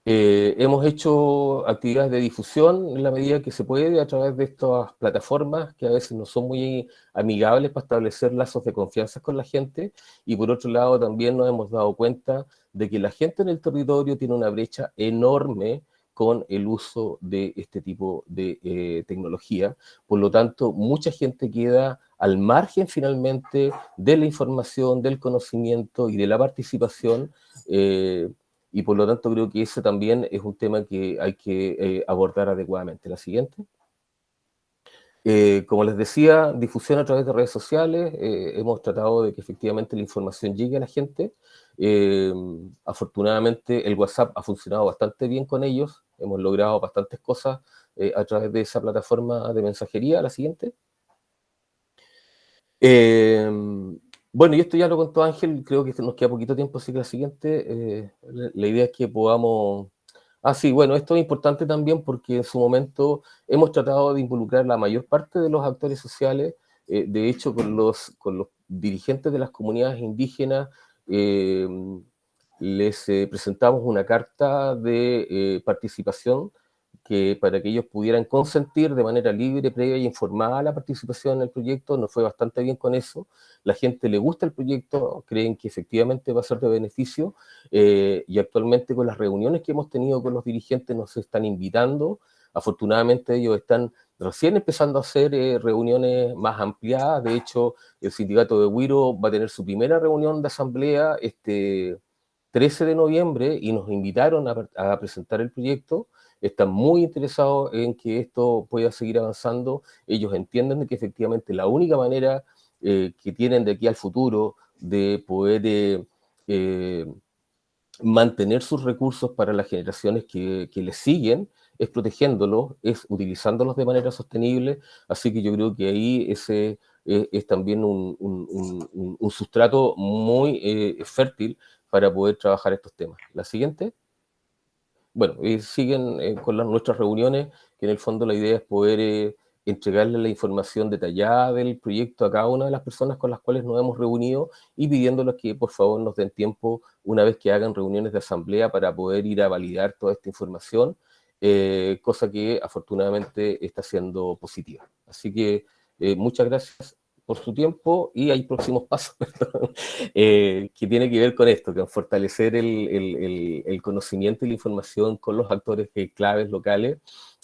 Hemos hecho actividades de difusión en la medida que se puede a través de estas plataformas que a veces no son muy amigables para establecer lazos de confianza con la gente, y por otro lado también nos hemos dado cuenta de que la gente en el territorio tiene una brecha enorme con el uso de este tipo de tecnología. Por lo tanto, mucha gente queda al margen finalmente de la información, del conocimiento y de la participación, y por lo tanto creo que ese también es un tema que hay que abordar adecuadamente. La siguiente. Como les decía, difusión a través de redes sociales. Hemos tratado de que efectivamente la información llegue a la gente. Afortunadamente el WhatsApp ha funcionado bastante bien con ellos. Hemos logrado bastantes cosas a través de esa plataforma de mensajería. La siguiente. Bueno, y esto ya lo contó Ángel, creo que nos queda poquito tiempo, así que la siguiente. La idea es que podamos... Ah, sí, bueno, esto es importante también porque en su momento hemos tratado de involucrar la mayor parte de los actores sociales. De hecho, con los dirigentes de las comunidades indígenas les presentamos una carta de participación para que ellos pudieran consentir de manera libre, previa y informada la participación en el proyecto. Nos fue bastante bien con eso. La gente le gusta el proyecto, creen que efectivamente va a ser de beneficio, y actualmente con las reuniones que hemos tenido con los dirigentes nos están invitando. Afortunadamente ellos están recién empezando a hacer reuniones más ampliadas. De hecho, el sindicato de Huiro va a tener su primera reunión de asamblea este 13 de noviembre y nos invitaron a presentar el proyecto. Están muy interesados en que esto pueda seguir avanzando. Ellos entienden que efectivamente la única manera que tienen de aquí al futuro de poder mantener sus recursos para las generaciones que les siguen es protegiéndolos, es utilizándolos de manera sostenible. Así que yo creo que ahí ese es también un sustrato muy fértil para poder trabajar estos temas. La siguiente. Bueno, siguen con nuestras reuniones, que en el fondo la idea es poder entregarle la información detallada del proyecto a cada una de las personas con las cuales nos hemos reunido y pidiéndoles que por favor nos den tiempo una vez que hagan reuniones de asamblea para poder ir a validar toda esta información, cosa que afortunadamente está siendo positiva. Así que muchas gracias por su tiempo y hay próximos pasos que tiene que ver con esto, con fortalecer el conocimiento y la información con los actores claves locales.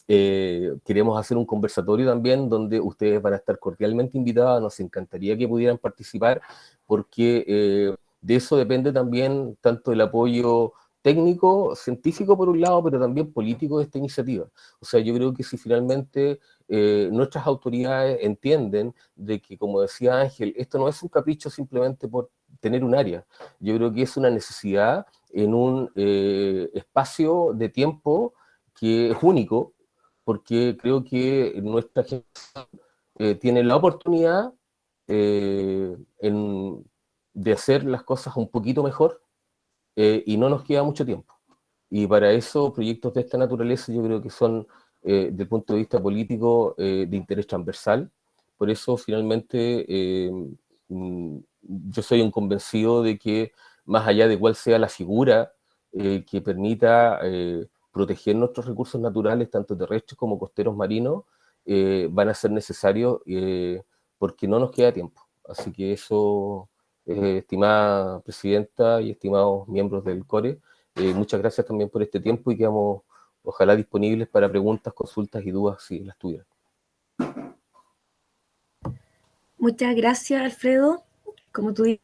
Queremos hacer un conversatorio también donde ustedes van a estar cordialmente invitados. Nos encantaría que pudieran participar porque de eso depende también tanto el apoyo técnico, científico por un lado, pero también político de esta iniciativa. O sea, yo creo que si finalmente nuestras autoridades entienden de que, como decía Ángel, esto no es un capricho simplemente por tener un área. Yo creo que es una necesidad en un espacio de tiempo que es único, porque creo que nuestra generación tiene la oportunidad de hacer las cosas un poquito mejor y no nos queda mucho tiempo. Y para eso, proyectos de esta naturaleza yo creo que son, desde el punto de vista político, de interés transversal. Por eso, finalmente, yo soy un convencido de que, más allá de cuál sea la figura que permita proteger nuestros recursos naturales, tanto terrestres como costeros marinos, van a ser necesarios porque no nos queda tiempo. Así que eso, estimada presidenta y estimados miembros del CORE, muchas gracias también por este tiempo y quedamos ojalá disponibles para preguntas, consultas y dudas si las tuvieran. Muchas gracias, Alfredo. Como tú dices,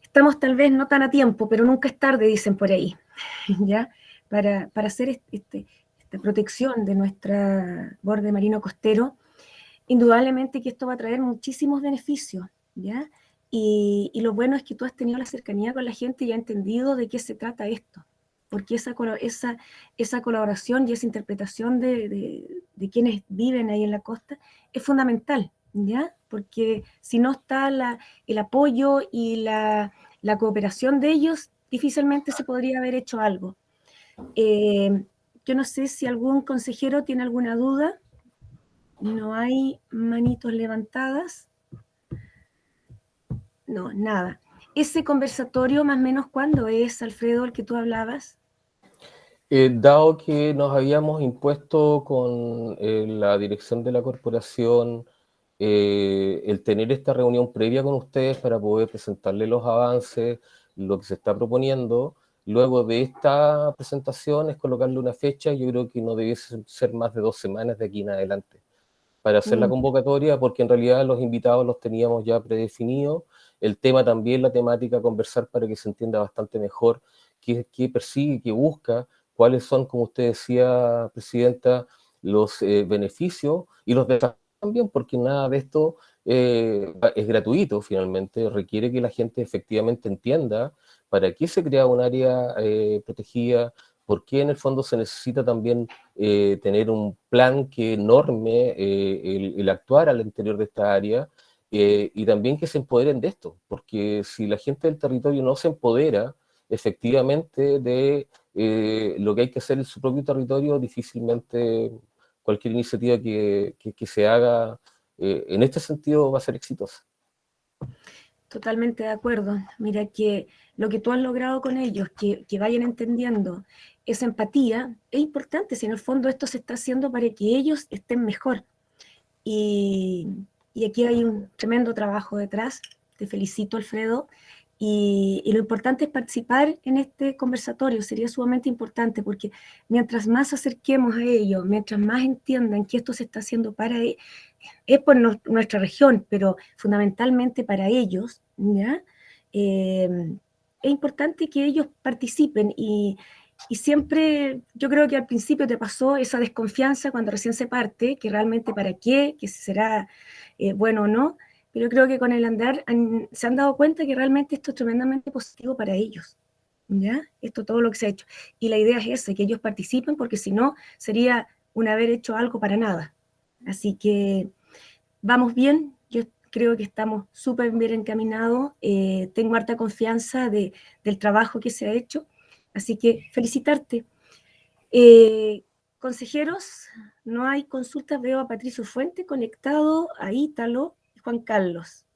estamos tal vez no tan a tiempo, pero nunca es tarde, dicen por ahí, ¿ya? Para hacer esta protección de nuestro borde marino costero, indudablemente que esto va a traer muchísimos beneficios, ¿ya? Y lo bueno es que tú has tenido la cercanía con la gente y has entendido de qué se trata esto, porque esa colaboración y esa interpretación de quienes viven ahí en la costa es fundamental, ¿ya? Porque si no está el apoyo y la cooperación de ellos, difícilmente se podría haber hecho algo. Yo no sé si algún consejero tiene alguna duda. No hay manitos levantadas. No, nada. Ese conversatorio, más o menos, ¿cuándo es, Alfredo, el que tú hablabas? Dado que nos habíamos impuesto con la dirección de la corporación el tener esta reunión previa con ustedes para poder presentarles los avances, lo que se está proponiendo, luego de esta presentación es colocarle una fecha. Yo creo que no debe ser más de 2 semanas de aquí en adelante para hacer la convocatoria, porque en realidad los invitados los teníamos ya predefinidos. El tema también, la temática, conversar para que se entienda bastante mejor qué persigue, qué busca, cuáles son, como usted decía, Presidenta, los beneficios y los desafíos también, porque nada de esto es gratuito finalmente, requiere que la gente efectivamente entienda para qué se crea un área protegida, por qué en el fondo se necesita también tener un plan que norme el actuar al interior de esta área, y también que se empoderen de esto, porque si la gente del territorio no se empodera efectivamente de lo que hay que hacer en su propio territorio, difícilmente cualquier iniciativa que se haga en este sentido va a ser exitosa. Totalmente de acuerdo. Mira que lo que tú has logrado con ellos, que vayan entendiendo esa empatía, es importante, si en el fondo esto se está haciendo para que ellos estén mejor. Y aquí hay un tremendo trabajo detrás. Te felicito, Alfredo. Y lo importante es participar en este conversatorio, sería sumamente importante, porque mientras más acerquemos a ellos, mientras más entiendan que esto se está haciendo para ellos, es por nuestra región, pero fundamentalmente para ellos, ¿ya? Es importante que ellos participen y siempre, yo creo que al principio te pasó esa desconfianza cuando recién se parte, que realmente para qué, que si será bueno o no, pero creo que con el andar se han dado cuenta que realmente esto es tremendamente positivo para ellos, ¿ya? Esto todo lo que se ha hecho. Y la idea es esa, que ellos participen, porque si no, sería un haber hecho algo para nada. Así que vamos bien, yo creo que estamos súper bien encaminados, tengo harta confianza del trabajo que se ha hecho, así que felicitarte. Consejeros, no hay consultas, veo a Patricio Fuente conectado, a Ítalo y Juan Carlos.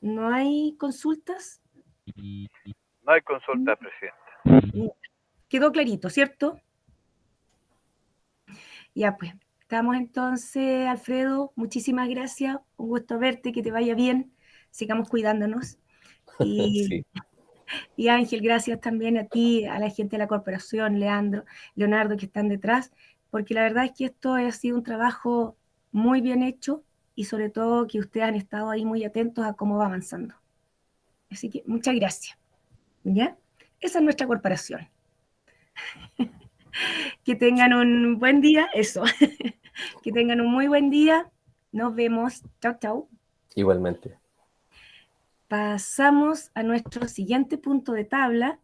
¿No hay consultas? No hay consulta, Presidenta. Quedó clarito, ¿cierto? Ya pues, estamos entonces, Alfredo, muchísimas gracias, un gusto verte, que te vaya bien, sigamos cuidándonos. Y, Sí. y Ángel, gracias también a ti, a la gente de la corporación, Leonardo, que están detrás, porque la verdad es que esto ha sido un trabajo muy bien hecho y sobre todo que ustedes han estado ahí muy atentos a cómo va avanzando. Así que muchas gracias. ¿Ya? Esa es nuestra corporación. Que tengan un buen día, eso. Que tengan un muy buen día. Nos vemos. Chau, chau. Igualmente. Pasamos a nuestro siguiente punto de tabla,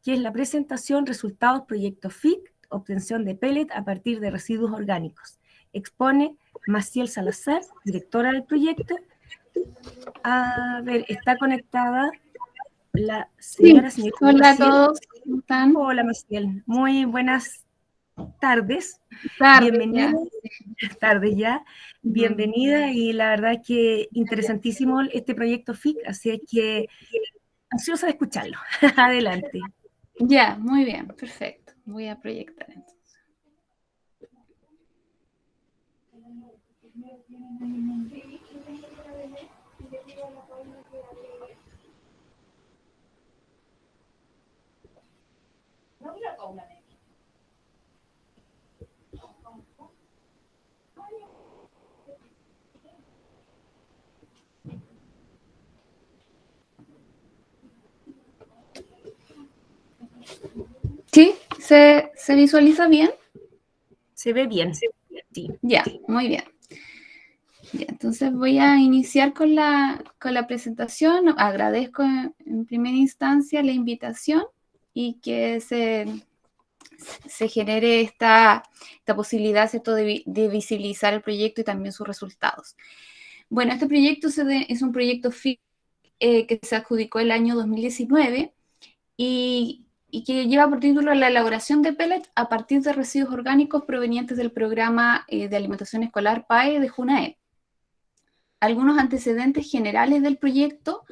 que es la presentación resultados proyecto FIC, obtención de pellet a partir de residuos orgánicos. Expone Maciel Salazar, directora del proyecto. A ver, está conectada la señora. Sí. Hola a todos, ¿cómo están? Hola, Maciel. Muy buenas tardes. Bienvenida. Tardes ya. Bienvenida, y la verdad es que interesantísimo este proyecto FIC, así es que ansiosa de escucharlo. Adelante. Ya, muy bien, perfecto. Voy a proyectar entonces. ¿Sí? ¿Se visualiza bien? Se ve bien. Sí. Ya, muy bien. Ya, entonces voy a iniciar con la presentación. Agradezco en primera instancia la invitación y que se genere esta posibilidad, ¿cierto?, de visibilizar el proyecto y también sus resultados. Bueno, este proyecto es un proyecto FIC que se adjudicó el año 2019 y que lleva por título la elaboración de pellets a partir de residuos orgánicos provenientes del programa de alimentación escolar PAE de JUNAEP. Algunos antecedentes generales del proyecto.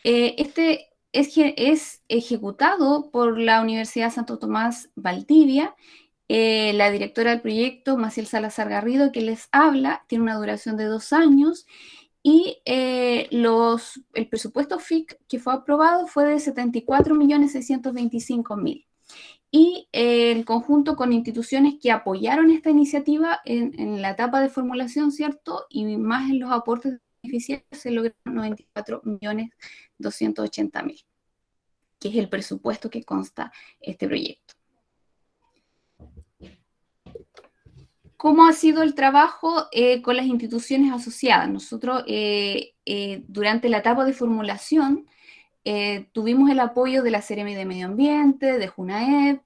Este es ejecutado por la Universidad Santo Tomás Valdivia. La directora del proyecto, Maciel Salazar Garrido, que les habla, tiene una duración de 2 años y el presupuesto FIC que fue aprobado fue de 74.625.000. Y el conjunto con instituciones que apoyaron esta iniciativa en la etapa de formulación, ¿cierto? Y más en los aportes beneficiarios se lograron 94.280.000, que es el presupuesto que consta este proyecto. ¿Cómo ha sido el trabajo con las instituciones asociadas? Nosotros, durante la etapa de formulación, tuvimos el apoyo de la Seremi de Medio Ambiente, de JUNAEP,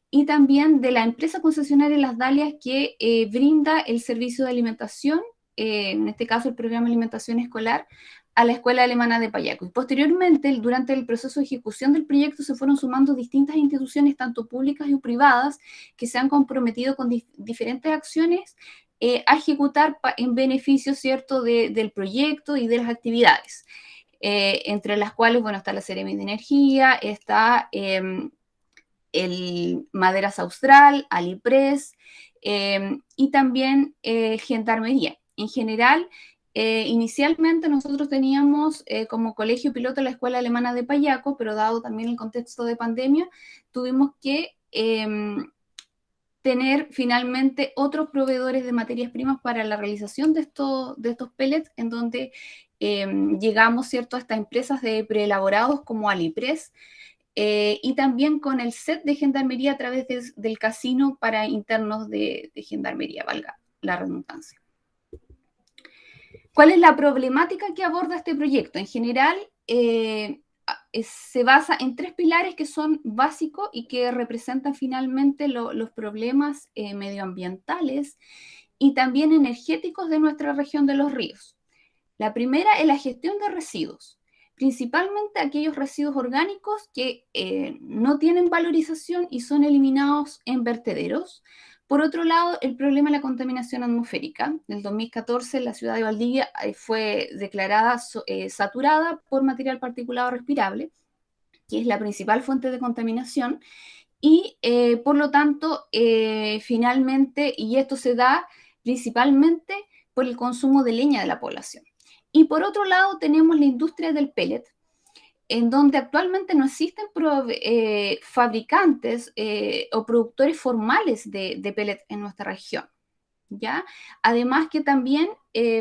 y también de la empresa concesionaria Las Dalias, que brinda el servicio de alimentación, en este caso el programa de alimentación escolar, a la Escuela Alemana de Payaco. Y posteriormente, durante el proceso de ejecución del proyecto, se fueron sumando distintas instituciones, tanto públicas y privadas, que se han comprometido con diferentes acciones a ejecutar en beneficio, ¿cierto?, del proyecto y de las actividades. Entre las cuales, bueno, está la Seremi de Energía, está el Maderas Austral, Alipres, y también Gendarmería. En general, inicialmente nosotros teníamos como colegio piloto la Escuela Alemana de Payaco, pero dado también el contexto de pandemia, tuvimos que tener finalmente otros proveedores de materias primas para la realización de estos pellets, en donde llegamos, ¿cierto?, a estas empresas de preelaborados como Alipres, y también con el set de Gendarmería a través del casino para internos de Gendarmería, valga la redundancia. ¿Cuál es la problemática que aborda este proyecto? En general, se basa en 3 pilares que son básicos y que representan finalmente los problemas medioambientales y también energéticos de nuestra región de los ríos. La primera es la gestión de residuos, principalmente aquellos residuos orgánicos que no tienen valorización y son eliminados en vertederos. Por otro lado, el problema de la contaminación atmosférica. En el 2014, la ciudad de Valdivia fue declarada saturada por material particulado respirable, que es la principal fuente de contaminación, y por lo tanto, finalmente, y esto se da principalmente por el consumo de leña de la población. Y por otro lado, tenemos la industria del pellet, en donde actualmente no existen fabricantes o productores formales de pellet en nuestra región, ¿ya? Además que también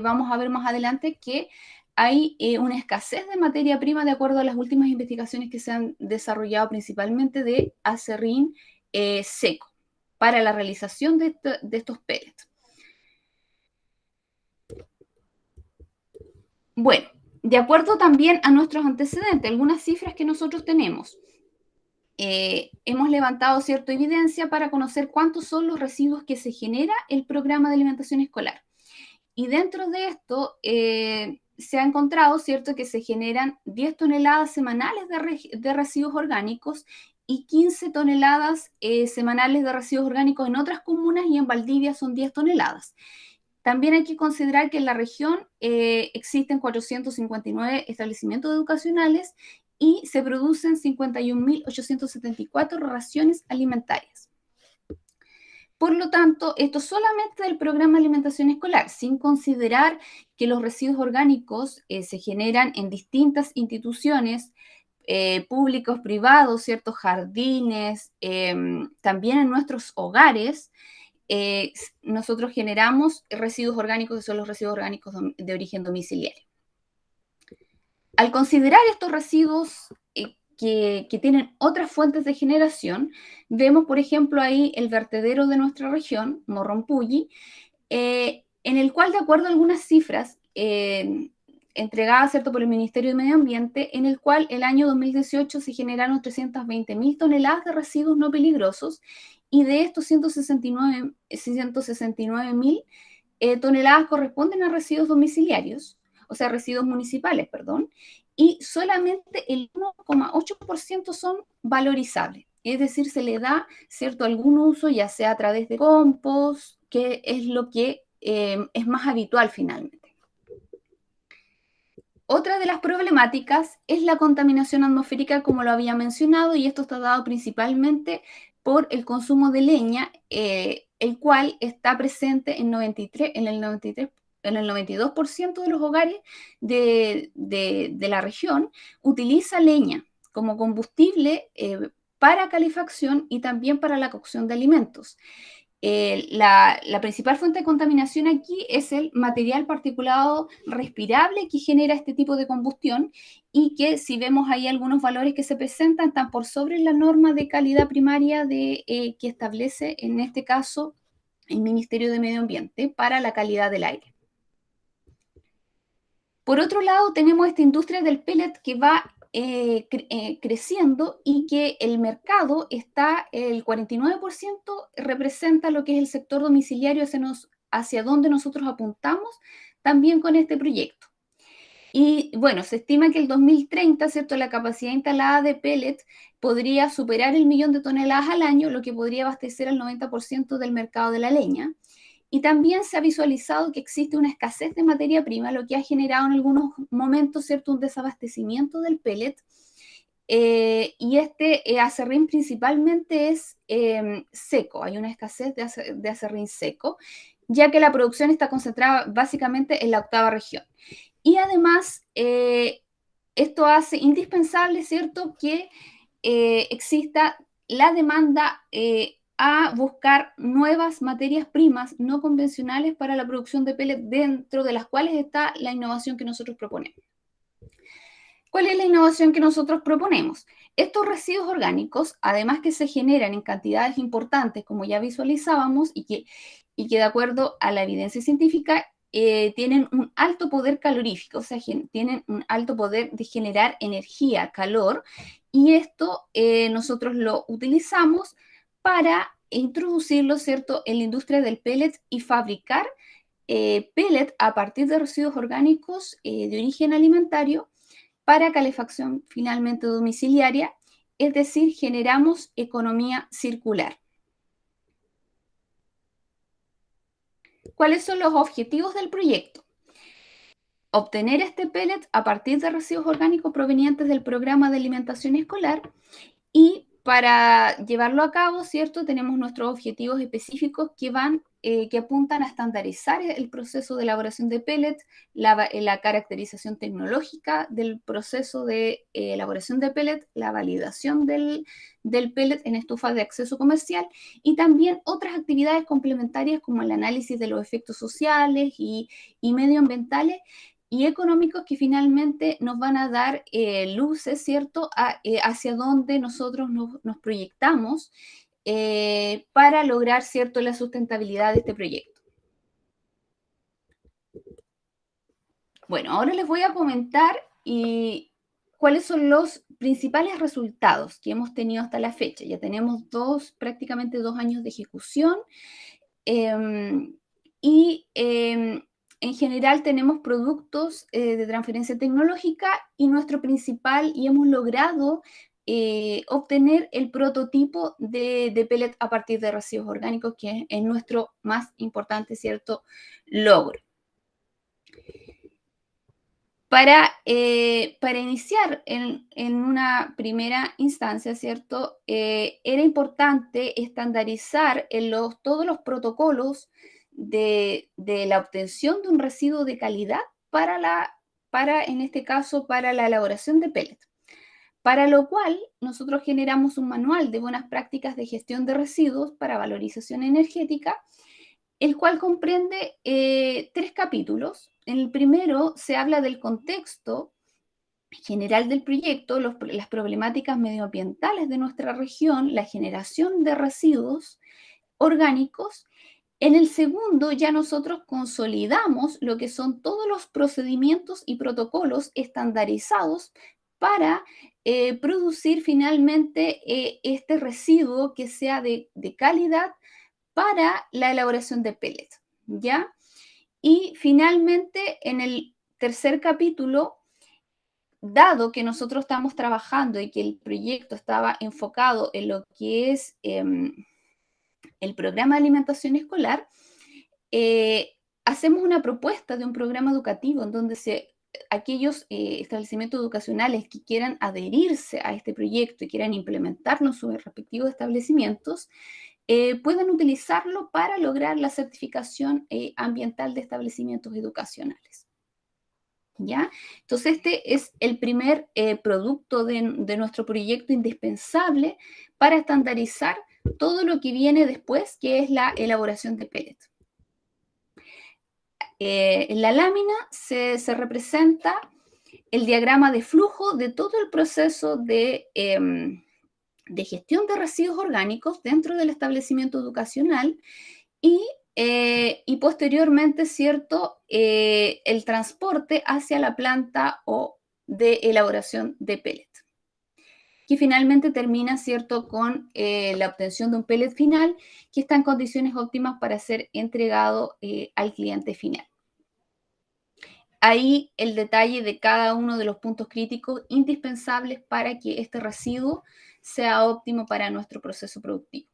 vamos a ver más adelante que hay una escasez de materia prima de acuerdo a las últimas investigaciones que se han desarrollado principalmente de acerrín seco para la realización de estos pellets. Bueno, de acuerdo también a nuestros antecedentes, algunas cifras que nosotros tenemos. Hemos levantado cierta evidencia para conocer cuántos son los residuos que se genera el programa de alimentación escolar. Y dentro de esto se ha encontrado, ¿cierto?, que se generan 10 toneladas semanales de residuos orgánicos y 15 toneladas semanales de residuos orgánicos en otras comunas, y en Valdivia son 10 toneladas. También hay que considerar que en la región existen 459 establecimientos educacionales y se producen 51.874 raciones alimentarias. Por lo tanto, esto solamente del programa de alimentación escolar, sin considerar que los residuos orgánicos se generan en distintas instituciones públicos, privados, ciertos jardines, también en nuestros hogares. Nosotros generamos residuos orgánicos, que son los residuos orgánicos de origen domiciliario. Al considerar estos residuos que tienen otras fuentes de generación, vemos, por ejemplo, ahí el vertedero de nuestra región, Morrompulli, en el cual, de acuerdo a algunas cifras entregadas, ¿cierto?, por el Ministerio de Medio Ambiente, en el cual el año 2018 se generaron 320.000 toneladas de residuos no peligrosos, y de estos 169.000 toneladas corresponden a residuos domiciliarios, o sea, residuos municipales, perdón, y solamente el 1,8% son valorizables. Es decir, se le da, ¿cierto?, algún uso, ya sea a través de compost, que es lo que es más habitual finalmente. Otra de las problemáticas es la contaminación atmosférica, como lo había mencionado, y esto está dado principalmente por el consumo de leña, el cual está presente en el 93% en el 92% de los hogares de la región utiliza leña como combustible para calefacción y también para la cocción de alimentos. La principal fuente de contaminación aquí es el material particulado respirable que genera este tipo de combustión y que, si vemos ahí algunos valores que se presentan, están por sobre la norma de calidad primaria que establece, en este caso, el Ministerio de Medio Ambiente para la calidad del aire. Por otro lado, tenemos esta industria del pellet que va creciendo y que el mercado está, el 49% representa lo que es el sector domiciliario hacia donde nosotros apuntamos también con este proyecto. Y bueno, se estima que el 2030, ¿cierto?, la capacidad instalada de pellet podría superar el 1.000.000 de toneladas al año, lo que podría abastecer al 90% del mercado de la leña. Y también se ha visualizado que existe una escasez de materia prima, lo que ha generado en algunos momentos, ¿cierto?, un desabastecimiento del pellet. Y este acerrín principalmente es seco, hay una escasez de acerrín seco, ya que la producción está concentrada básicamente en la 8ª región. Y además, esto hace indispensable, ¿cierto?, que exista la demanda a buscar nuevas materias primas no convencionales para la producción de pellet, dentro de las cuales está la innovación que nosotros proponemos. ¿Cuál es la innovación que nosotros proponemos? Estos residuos orgánicos, además que se generan en cantidades importantes, como ya visualizábamos, y que de acuerdo a la evidencia científica, tienen un alto poder calorífico, o sea, tienen un alto poder de generar energía, calor, y esto nosotros lo utilizamos para introducirlo, ¿cierto?, en la industria del pellet y fabricar pellet a partir de residuos orgánicos de origen alimentario para calefacción finalmente domiciliaria, es decir, generamos economía circular. ¿Cuáles son los objetivos del proyecto? Obtener este pellet a partir de residuos orgánicos provenientes del programa de alimentación escolar, y para llevarlo a cabo, ¿cierto?, tenemos nuestros objetivos específicos que apuntan a estandarizar el proceso de elaboración de pellets, la caracterización tecnológica del proceso de elaboración de pellet, la validación del pellet en estufas de acceso comercial, y también otras actividades complementarias como el análisis de los efectos sociales y medioambientales y económicos, que finalmente nos van a dar luces, ¿cierto?, hacia dónde nosotros nos proyectamos para lograr, ¿cierto?, la sustentabilidad de este proyecto. Bueno, ahora les voy a comentar cuáles son los principales resultados que hemos tenido hasta la fecha. Ya tenemos prácticamente 2 años de ejecución, en general tenemos productos de transferencia tecnológica, y hemos logrado obtener el prototipo de pellet a partir de residuos orgánicos, que es nuestro más importante, ¿cierto?, logro. Para iniciar en una primera instancia, ¿cierto?, era importante estandarizar todos los protocolos de la obtención de un residuo de calidad en este caso, para la elaboración de pellet. Para lo cual, nosotros generamos un manual de buenas prácticas de gestión de residuos para valorización energética, el cual comprende 3 capítulos. En el primero se habla del contexto general del proyecto, las problemáticas medioambientales de nuestra región, la generación de residuos orgánicos. En el segundo ya nosotros consolidamos lo que son todos los procedimientos y protocolos estandarizados para producir finalmente este residuo que sea de calidad para la elaboración de pellets, ¿ya? Y finalmente, en el tercer capítulo, dado que nosotros estamos trabajando y que el proyecto estaba enfocado en lo que es el programa de alimentación escolar, hacemos una propuesta de un programa educativo en donde aquellos establecimientos educacionales que quieran adherirse a este proyecto y quieran implementarlo en sus respectivos establecimientos, puedan utilizarlo para lograr la certificación ambiental de establecimientos educacionales. ¿Ya? Entonces este es el primer producto de nuestro proyecto indispensable para estandarizar todo lo que viene después, que es la elaboración de pellets. En la lámina se representa el diagrama de flujo de todo el proceso de gestión de residuos orgánicos dentro del establecimiento educacional y posteriormente, ¿cierto?, el transporte hacia la planta o de elaboración de pellet, que finalmente termina, ¿cierto?, con la obtención de un pellet final que está en condiciones óptimas para ser entregado al cliente final. Ahí el detalle de cada uno de los puntos críticos indispensables para que este residuo sea óptimo para nuestro proceso productivo.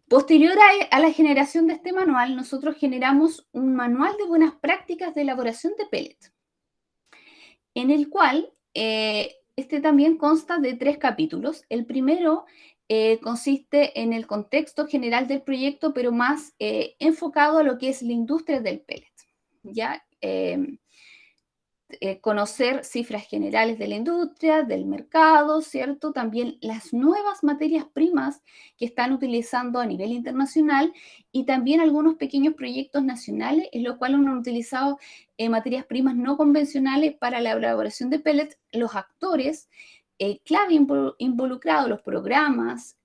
Posterior a la generación de este manual, nosotros generamos un manual de buenas prácticas de elaboración de pellet, en el cual este también consta de 3 capítulos. El primero consiste en el contexto general del proyecto, pero más enfocado a lo que es la industria del pellet, ¿ya? Conocer cifras generales de la industria, del mercado, ¿cierto? También las nuevas materias primas que están utilizando a nivel internacional y también algunos pequeños proyectos nacionales en los cuales han utilizado materias primas no convencionales para la elaboración de pellets, los actores clave involucrados, los programas,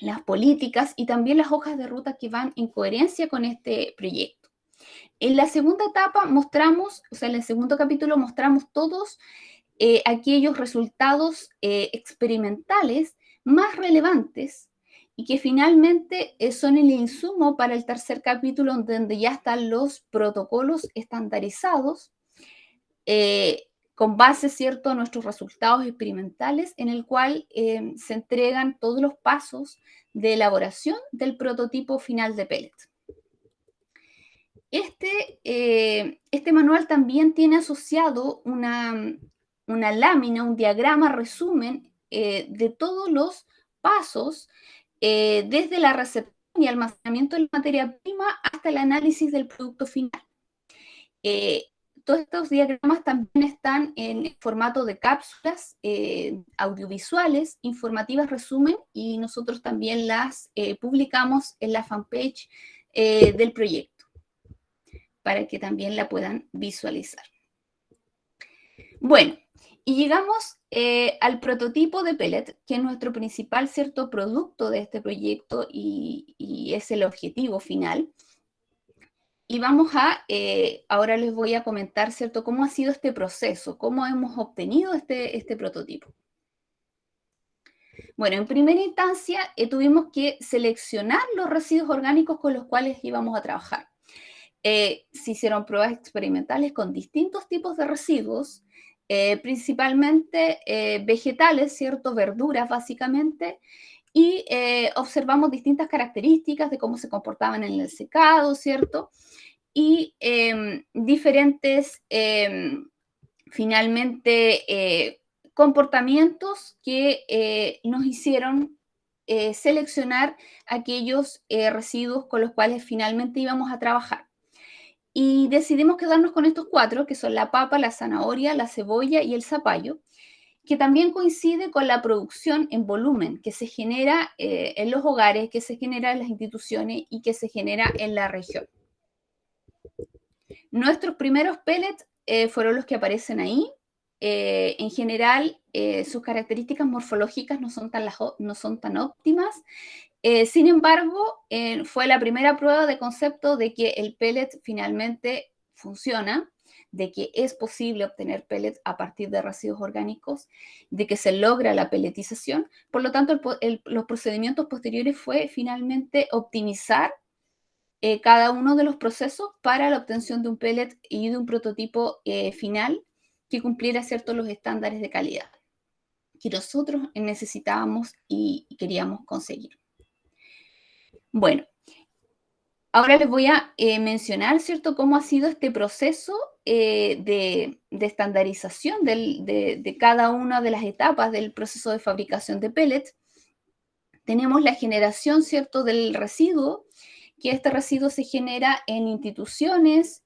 las políticas y también las hojas de ruta que van en coherencia con este proyecto. En la segunda etapa mostramos, o sea, en el segundo capítulo mostramos todos aquellos resultados experimentales más relevantes y que finalmente son el insumo para el tercer capítulo, donde ya están los protocolos estandarizados con base, ¿cierto?, a nuestros resultados experimentales, en el cual se entregan todos los pasos de elaboración del prototipo final de pellet. Este manual también tiene asociado una lámina, un diagrama resumen de todos los pasos desde la recepción y almacenamiento de la materia prima hasta el análisis del producto final. Todos estos diagramas también están en formato de cápsulas audiovisuales, informativas resumen, y nosotros también las publicamos en la fanpage del proyecto, para que también la puedan visualizar. Bueno, y llegamos al prototipo de pellet, que es nuestro principal, ¿cierto?, producto de este proyecto y es el objetivo final. Y vamos ahora les voy a comentar, ¿cierto?, cómo ha sido este proceso, cómo hemos obtenido este prototipo. Bueno, en primera instancia tuvimos que seleccionar los residuos orgánicos con los cuales íbamos a trabajar. Se hicieron pruebas experimentales con distintos tipos de residuos, principalmente vegetales, ¿cierto?, verduras básicamente, y observamos distintas características de cómo se comportaban en el secado, ¿cierto?, y diferentes, finalmente, comportamientos que nos hicieron seleccionar aquellos residuos con los cuales finalmente íbamos a trabajar. Y decidimos quedarnos con estos 4, que son la papa, la zanahoria, la cebolla y el zapallo, que también coincide con la producción en volumen que se genera en los hogares, que se genera en las instituciones y que se genera en la región. Nuestros primeros pellets fueron los que aparecen ahí. En general, sus características morfológicas no son tan óptimas. Sin embargo, fue la primera prueba de concepto de que el pellet finalmente funciona, de que es posible obtener pellets a partir de residuos orgánicos, de que se logra la pelletización. Por lo tanto, los procedimientos posteriores fue finalmente optimizar cada uno de los procesos para la obtención de un pellet y de un prototipo final que cumpliera, ¿cierto?, los estándares de calidad que nosotros necesitábamos y queríamos conseguir. Bueno, ahora les voy a mencionar, ¿cierto?, cómo ha sido este proceso de estandarización de cada una de las etapas del proceso de fabricación de pellets. tenemos la generación, ¿cierto?, del residuo, que este residuo se genera en instituciones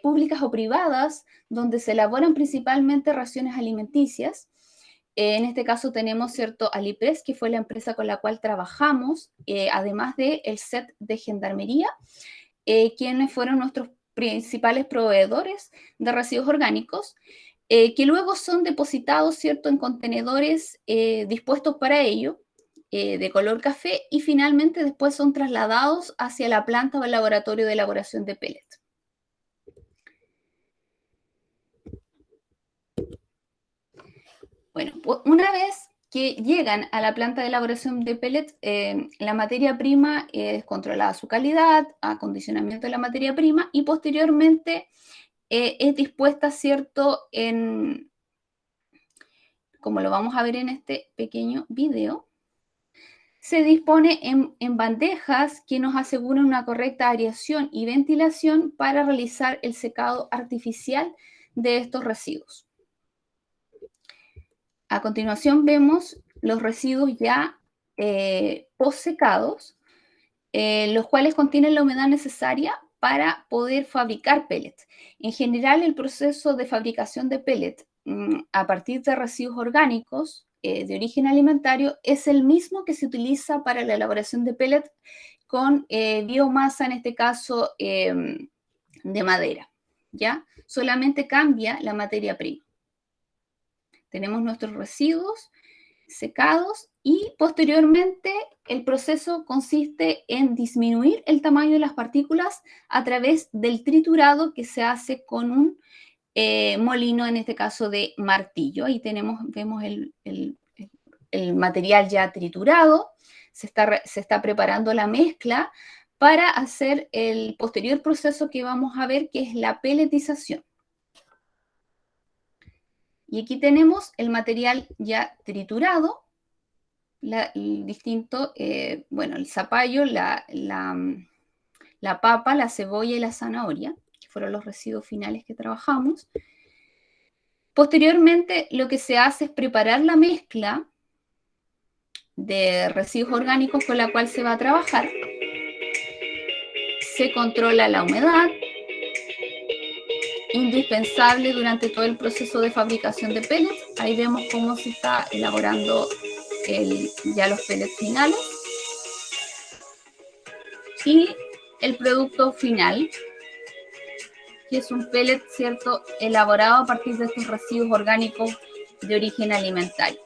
públicas o privadas, donde se elaboran principalmente raciones alimenticias. En este caso tenemos, ¿cierto?, Alipres, que fue la empresa con la cual trabajamos, además del SET de Gendarmería, quienes fueron nuestros principales proveedores de residuos orgánicos, que luego son depositados, ¿cierto?, en contenedores dispuestos para ello, de color café, y finalmente después son trasladados hacia la planta o el laboratorio de elaboración de pellet. Bueno, una vez que llegan a la planta de elaboración de pellets, la materia prima es controlada su calidad, acondicionamiento de la materia prima, y posteriormente es dispuesta, ¿cierto?, como lo vamos a ver en este pequeño video, se dispone en bandejas que nos aseguran una correcta aireación y ventilación para realizar el secado artificial de estos residuos. A continuación vemos los residuos ya post-secados, los cuales contienen la humedad necesaria para poder fabricar pellets. En general, el proceso de fabricación de pellets a partir de residuos orgánicos de origen alimentario es el mismo que se utiliza para la elaboración de pellets con biomasa, en este caso de madera, ¿ya? Solamente cambia la materia prima. Tenemos nuestros residuos secados y posteriormente el proceso consiste en disminuir el tamaño de las partículas a través del triturado que se hace con un molino, en este caso de martillo. Ahí vemos el material ya triturado, se está preparando la mezcla para hacer el posterior proceso que vamos a ver, que es la pelletización. Y aquí tenemos el material ya triturado, el distinto, bueno, el zapallo, la papa, la cebolla y la zanahoria, que fueron los residuos finales que trabajamos. Posteriormente, lo que se hace es preparar la mezcla de residuos orgánicos con la cual se va a trabajar. Se controla la humedad, indispensable durante todo el proceso de fabricación de pellets. Ahí vemos cómo se está elaborando ya los pellets finales. Y el producto final, que es un pellet, ¿cierto?, elaborado a partir de estos residuos orgánicos de origen alimentario.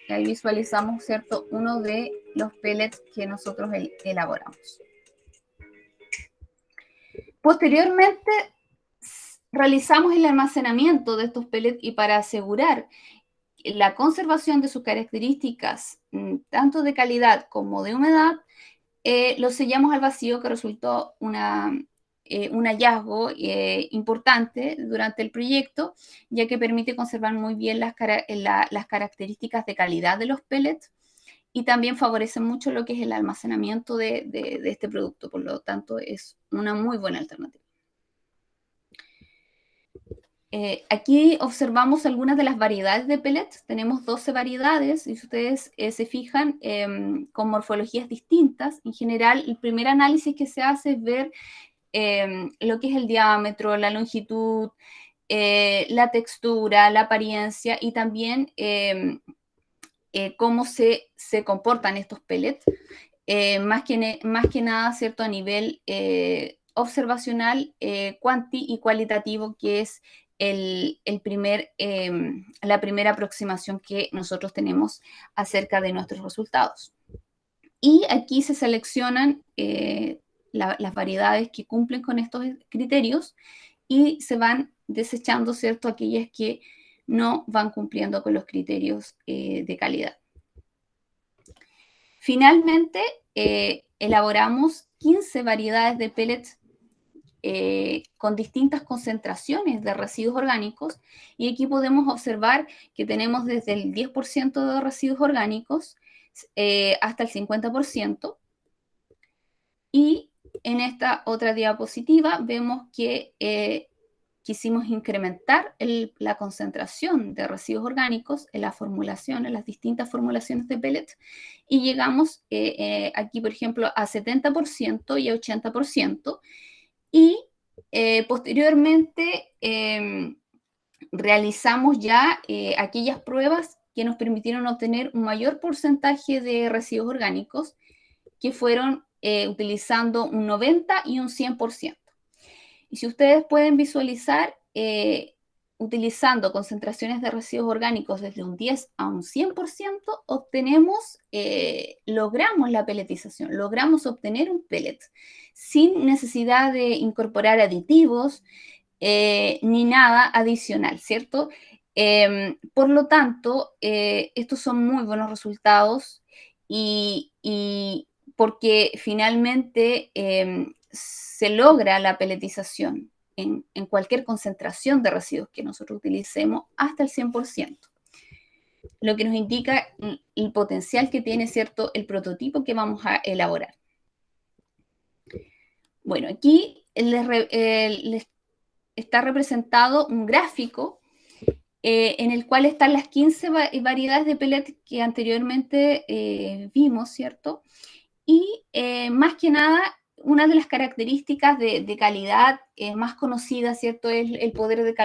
Y ahí visualizamos, ¿cierto?, uno de los pellets que nosotros elaboramos. Posteriormente, realizamos el almacenamiento de estos pellets y para asegurar la conservación de sus características, tanto de calidad como de humedad, los sellamos al vacío, que resultó un hallazgo importante durante el proyecto, ya que permite conservar muy bien las características de calidad de los pellets y también favorece mucho lo que es el almacenamiento de este producto. Por lo tanto, es una muy buena alternativa. Aquí observamos algunas de las variedades de pellets. Tenemos 12 variedades y si ustedes se fijan con morfologías distintas. En general, el primer análisis que se hace es ver lo que es el diámetro, la longitud, la textura, la apariencia y también cómo se comportan estos pellets. Más que nada, ¿cierto?, a nivel observacional, cuanti y cualitativo, que es la primera aproximación que nosotros tenemos acerca de nuestros resultados. Y aquí se seleccionan las variedades que cumplen con estos criterios y se van desechando, ¿cierto?, aquellas que no van cumpliendo con los criterios de calidad. Finalmente, elaboramos 15 variedades de pellets con distintas concentraciones de residuos orgánicos, y aquí podemos observar que tenemos desde el 10% de residuos orgánicos hasta el 50%, y en esta otra diapositiva vemos que quisimos incrementar la concentración de residuos orgánicos en la formulación, en las distintas formulaciones de pellets, y llegamos aquí, por ejemplo, a 70% y a 80%, y posteriormente realizamos ya aquellas pruebas que nos permitieron obtener un mayor porcentaje de residuos orgánicos, que fueron utilizando un 90 y un 100%. Y si ustedes pueden visualizar, utilizando concentraciones de residuos orgánicos desde un 10 a un 100%, logramos la pelletización, logramos obtener un pellet sin necesidad de incorporar aditivos ni nada adicional, ¿cierto? Por lo tanto, estos son muy buenos resultados y porque finalmente se logra la pelletización en cualquier concentración de residuos que nosotros utilicemos hasta el 100%, lo que nos indica el potencial que tiene, ¿cierto?, el prototipo que vamos a elaborar. Bueno, aquí les está representado un gráfico en el cual están las 15 variedades de pellet que anteriormente vimos, ¿cierto? Y más que nada, una de las características de calidad más conocida, ¿cierto?, es el poder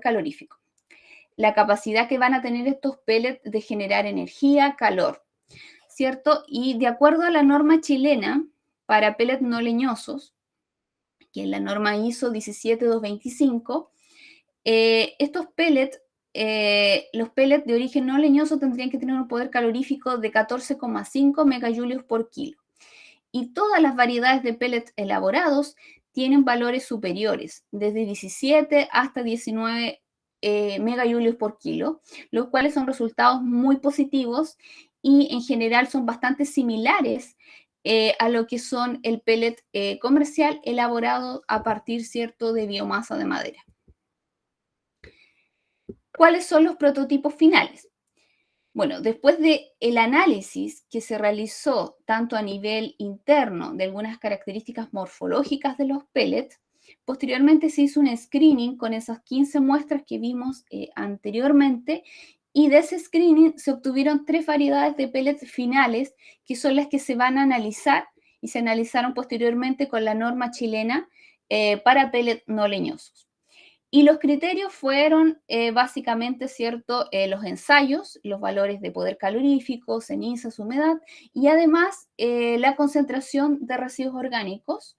calorífico. La capacidad que van a tener estos pellets de generar energía, calor, ¿cierto? Y de acuerdo a la norma chilena para pellets no leñosos, que es la norma ISO 17225, estos pellets, los pellets de origen no leñoso tendrían que tener un poder calorífico de 14,5 megajulios por kilo. Y todas las variedades de pellets elaborados tienen valores superiores, desde 17 hasta 19 megajulios por kilo, los cuales son resultados muy positivos y en general son bastante similares a lo que son el pellet comercial elaborado a partir, ¿cierto?, de biomasa de madera. ¿Cuáles son los prototipos finales? Bueno, después del análisis que se realizó tanto a nivel interno de algunas características morfológicas de los pellets, posteriormente se hizo un screening con esas 15 muestras que vimos anteriormente, y de ese screening se obtuvieron 3 variedades de pellets finales, que son las que se van a analizar y se analizaron posteriormente con la norma chilena para pellets no leñosos. Y los criterios fueron básicamente, ¿cierto?, los ensayos, los valores de poder calorífico, cenizas, humedad, y además la concentración de residuos orgánicos,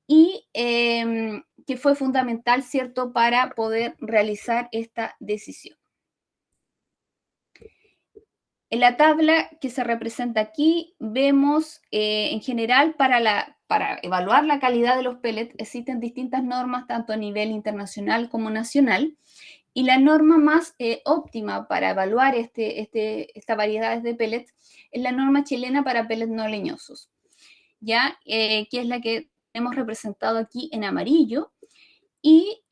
y que fue fundamental, ¿cierto?, para poder realizar esta decisión. En la tabla que se representa aquí vemos en general para evaluar la calidad de los pellets existen distintas normas tanto a nivel internacional como nacional, y la norma más óptima para evaluar estas variedades de pellets es la norma chilena para pellets no leñosos, ¿ya? Que es la que hemos representado aquí en amarillo, y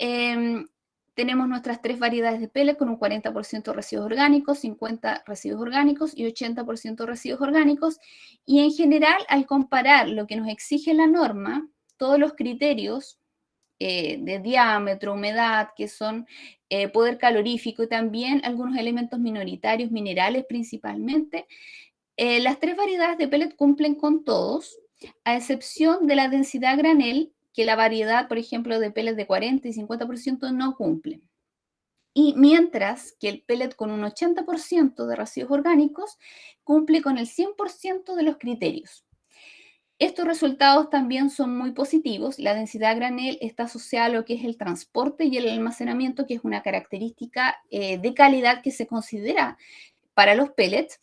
tenemos nuestras 3 variedades de pellet con un 40% residuos orgánicos, 50% residuos orgánicos y 80% residuos orgánicos. Y en general, al comparar lo que nos exige la norma, todos los criterios de diámetro, humedad, que son poder calorífico, y también algunos elementos minoritarios, minerales principalmente, las 3 variedades de pellet cumplen con todos, a excepción de la densidad granel, que la variedad, por ejemplo, de pellet de 40 y 50% no cumplen. Y mientras que el pellet con un 80% de residuos orgánicos cumple con el 100% de los criterios. Estos resultados también son muy positivos. La densidad granel está asociada a lo que es el transporte y el almacenamiento, que es una característica de calidad que se considera para los pellets,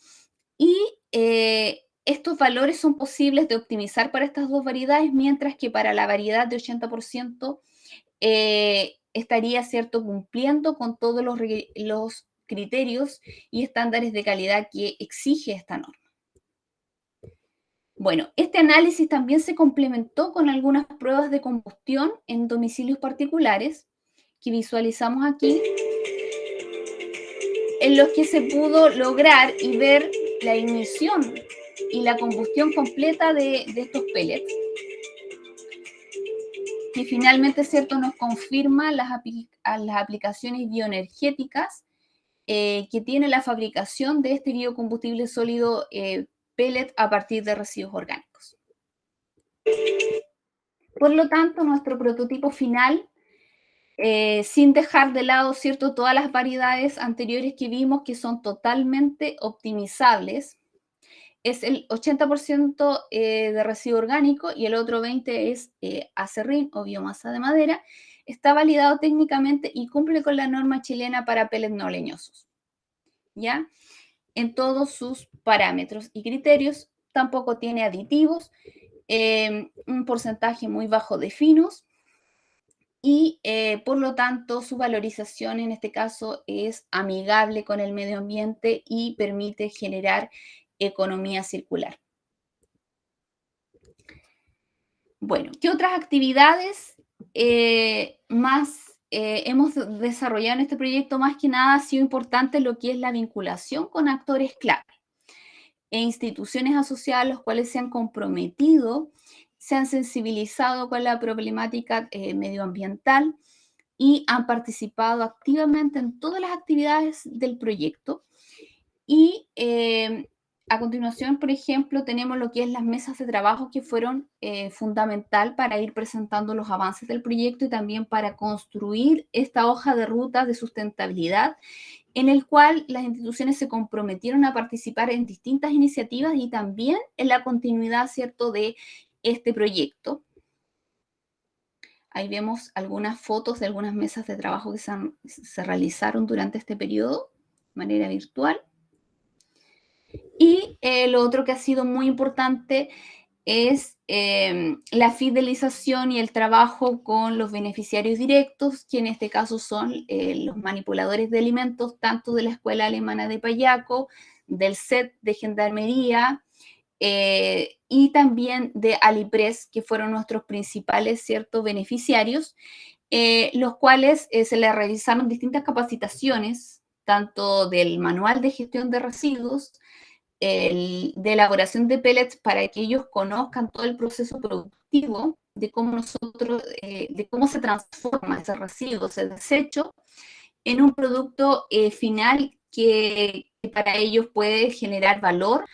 y estos valores son posibles de optimizar para estas 2 variedades, mientras que para la variedad de 80% estaría, ¿cierto?, cumpliendo con todos los criterios y estándares de calidad que exige esta norma. Bueno, este análisis también se complementó con algunas pruebas de combustión en domicilios particulares que visualizamos aquí, en los que se pudo lograr y ver la ignición y la combustión completa de estos pellets. que finalmente, ¿cierto?, nos confirma las aplicaciones bioenergéticas que tiene la fabricación de este biocombustible sólido pellet a partir de residuos orgánicos. Por lo tanto, nuestro prototipo final, sin dejar de lado, ¿cierto?, todas las variedades anteriores que vimos que son totalmente optimizables, es el 80% de residuo orgánico y el otro 20% es acerrín o biomasa de madera. Está validado técnicamente y cumple con la norma chilena para pellets no leñosos, ¿ya? En todos sus parámetros y criterios. Tampoco tiene aditivos, un porcentaje muy bajo de finos y por lo tanto su valorización en este caso es amigable con el medio ambiente y permite generar economía circular. Bueno, ¿qué otras actividades más hemos desarrollado en este proyecto? Más que nada ha sido importante lo que es la vinculación con actores clave e instituciones asociadas a los cuales se han comprometido, se han sensibilizado con la problemática medioambiental y han participado activamente en todas las actividades del proyecto. Y a continuación, por ejemplo, tenemos lo que es las mesas de trabajo que fueron fundamental para ir presentando los avances del proyecto y también para construir esta hoja de ruta de sustentabilidad en el cual las instituciones se comprometieron a participar en distintas iniciativas y también en la continuidad, ¿cierto?, de este proyecto. Ahí vemos algunas fotos de algunas mesas de trabajo que se realizaron durante este periodo de manera virtual. Y lo otro que ha sido muy importante es la fidelización y el trabajo con los beneficiarios directos, que en este caso son los manipuladores de alimentos, tanto de la Escuela Alemana de Payaco, del SET de Gendarmería y también de Alipres, que fueron nuestros principales, ¿cierto?, beneficiarios, los cuales se les realizaron distintas capacitaciones, tanto del manual de gestión de residuos, de elaboración de pellets para que ellos conozcan todo el proceso productivo de cómo de cómo se transforma ese residuo, ese desecho, en un producto final que para ellos puede generar valor,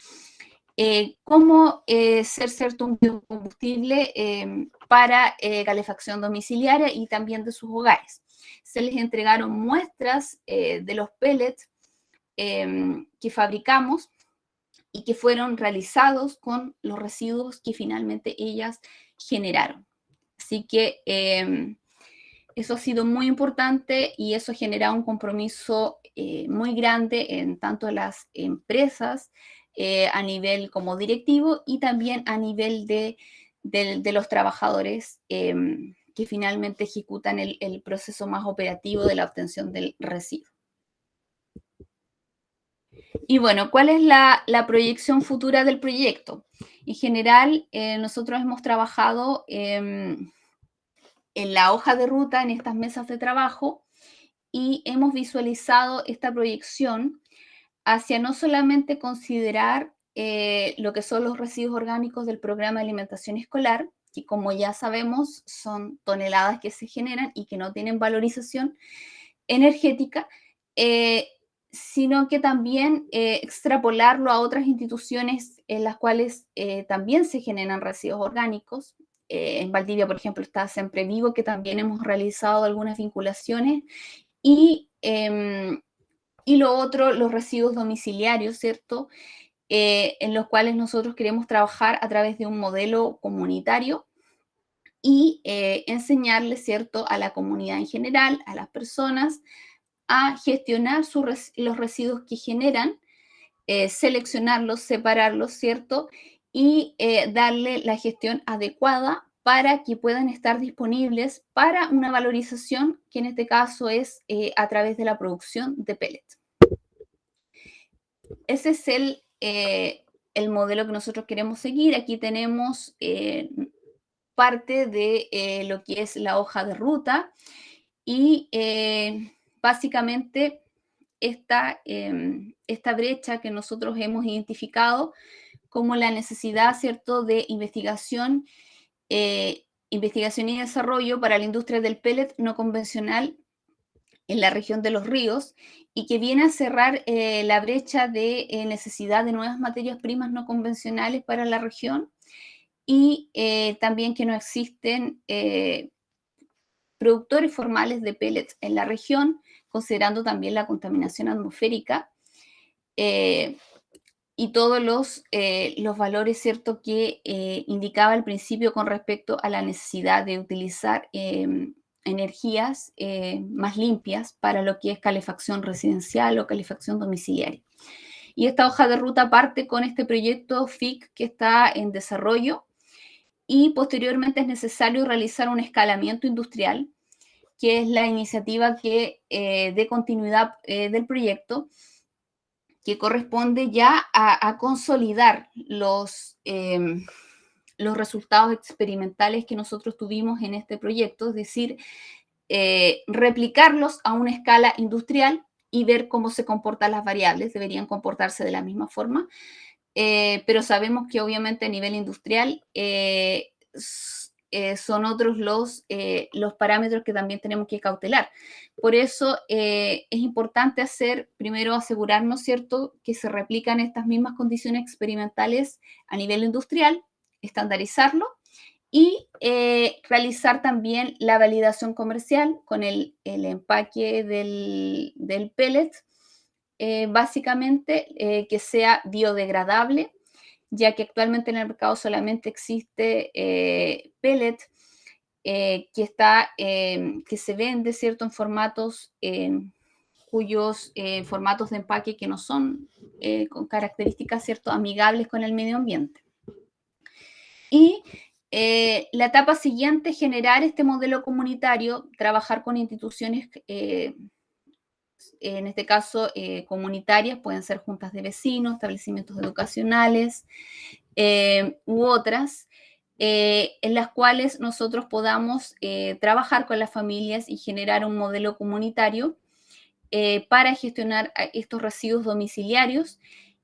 cómo ser cierto un biocombustible para calefacción domiciliaria y también de sus hogares. Se les entregaron muestras de los pellets que fabricamos y que fueron realizados con los residuos que finalmente ellas generaron. Así que eso ha sido muy importante y eso ha generado un compromiso muy grande en tanto las empresas a nivel como directivo y también a nivel de los trabajadores que finalmente ejecutan el proceso más operativo de la obtención del residuo. Y bueno, ¿cuál es la proyección futura del proyecto? En general, nosotros hemos trabajado en la hoja de ruta, en estas mesas de trabajo, y hemos visualizado esta proyección hacia no solamente considerar lo que son los residuos orgánicos del programa de alimentación escolar, que como ya sabemos son toneladas que se generan y que no tienen valorización energética, sino que también extrapolarlo a otras instituciones en las cuales también se generan residuos orgánicos. En Valdivia, por ejemplo, está Siempre Vivo, que también hemos realizado algunas vinculaciones, y lo otro, los residuos domiciliarios, ¿cierto? En los cuales nosotros queremos trabajar a través de un modelo comunitario y enseñarles, ¿cierto?, a la comunidad en general, a las personas, a gestionar los residuos que generan, seleccionarlos, separarlos, ¿cierto? Y darle la gestión adecuada para que puedan estar disponibles para una valorización, que en este caso es a través de la producción de pellets. Ese es el modelo que nosotros queremos seguir. Aquí tenemos parte de lo que es la hoja de ruta y básicamente esta brecha que nosotros hemos identificado como la necesidad, ¿cierto?, de investigación investigación y desarrollo para la industria del pellet no convencional en la región de Los Ríos, y que viene a cerrar la brecha de necesidad de nuevas materias primas no convencionales para la región, y también que no existen productores formales de pellets en la región, considerando también la contaminación atmosférica y todos los valores, ¿cierto?, que indicaba al principio con respecto a la necesidad de utilizar energías más limpias para lo que es calefacción residencial o calefacción domiciliaria. Y esta hoja de ruta parte con este proyecto FIC que está en desarrollo, y posteriormente es necesario realizar un escalamiento industrial, que es la iniciativa que de continuidad del proyecto, que corresponde ya a consolidar los resultados experimentales que nosotros tuvimos en este proyecto, es decir, replicarlos a una escala industrial y ver cómo se comportan las variables. Deberían comportarse de la misma forma, pero sabemos que obviamente a nivel industrial son otros los parámetros que también tenemos que cautelar. Por eso es importante primero asegurarnos, ¿cierto?, que se replican estas mismas condiciones experimentales a nivel industrial, estandarizarlo, y realizar también la validación comercial con el empaque del pellet, básicamente que sea biodegradable, ya que actualmente en el mercado solamente existe pellet que se vende, ¿cierto?, en formatos cuyos formatos de empaque que no son con características, ¿cierto?, amigables con el medio ambiente. Y la etapa siguiente es generar este modelo comunitario, trabajar con instituciones, en este caso comunitarias, pueden ser juntas de vecinos, establecimientos educacionales u otras, en las cuales nosotros podamos trabajar con las familias y generar un modelo comunitario para gestionar estos residuos domiciliarios,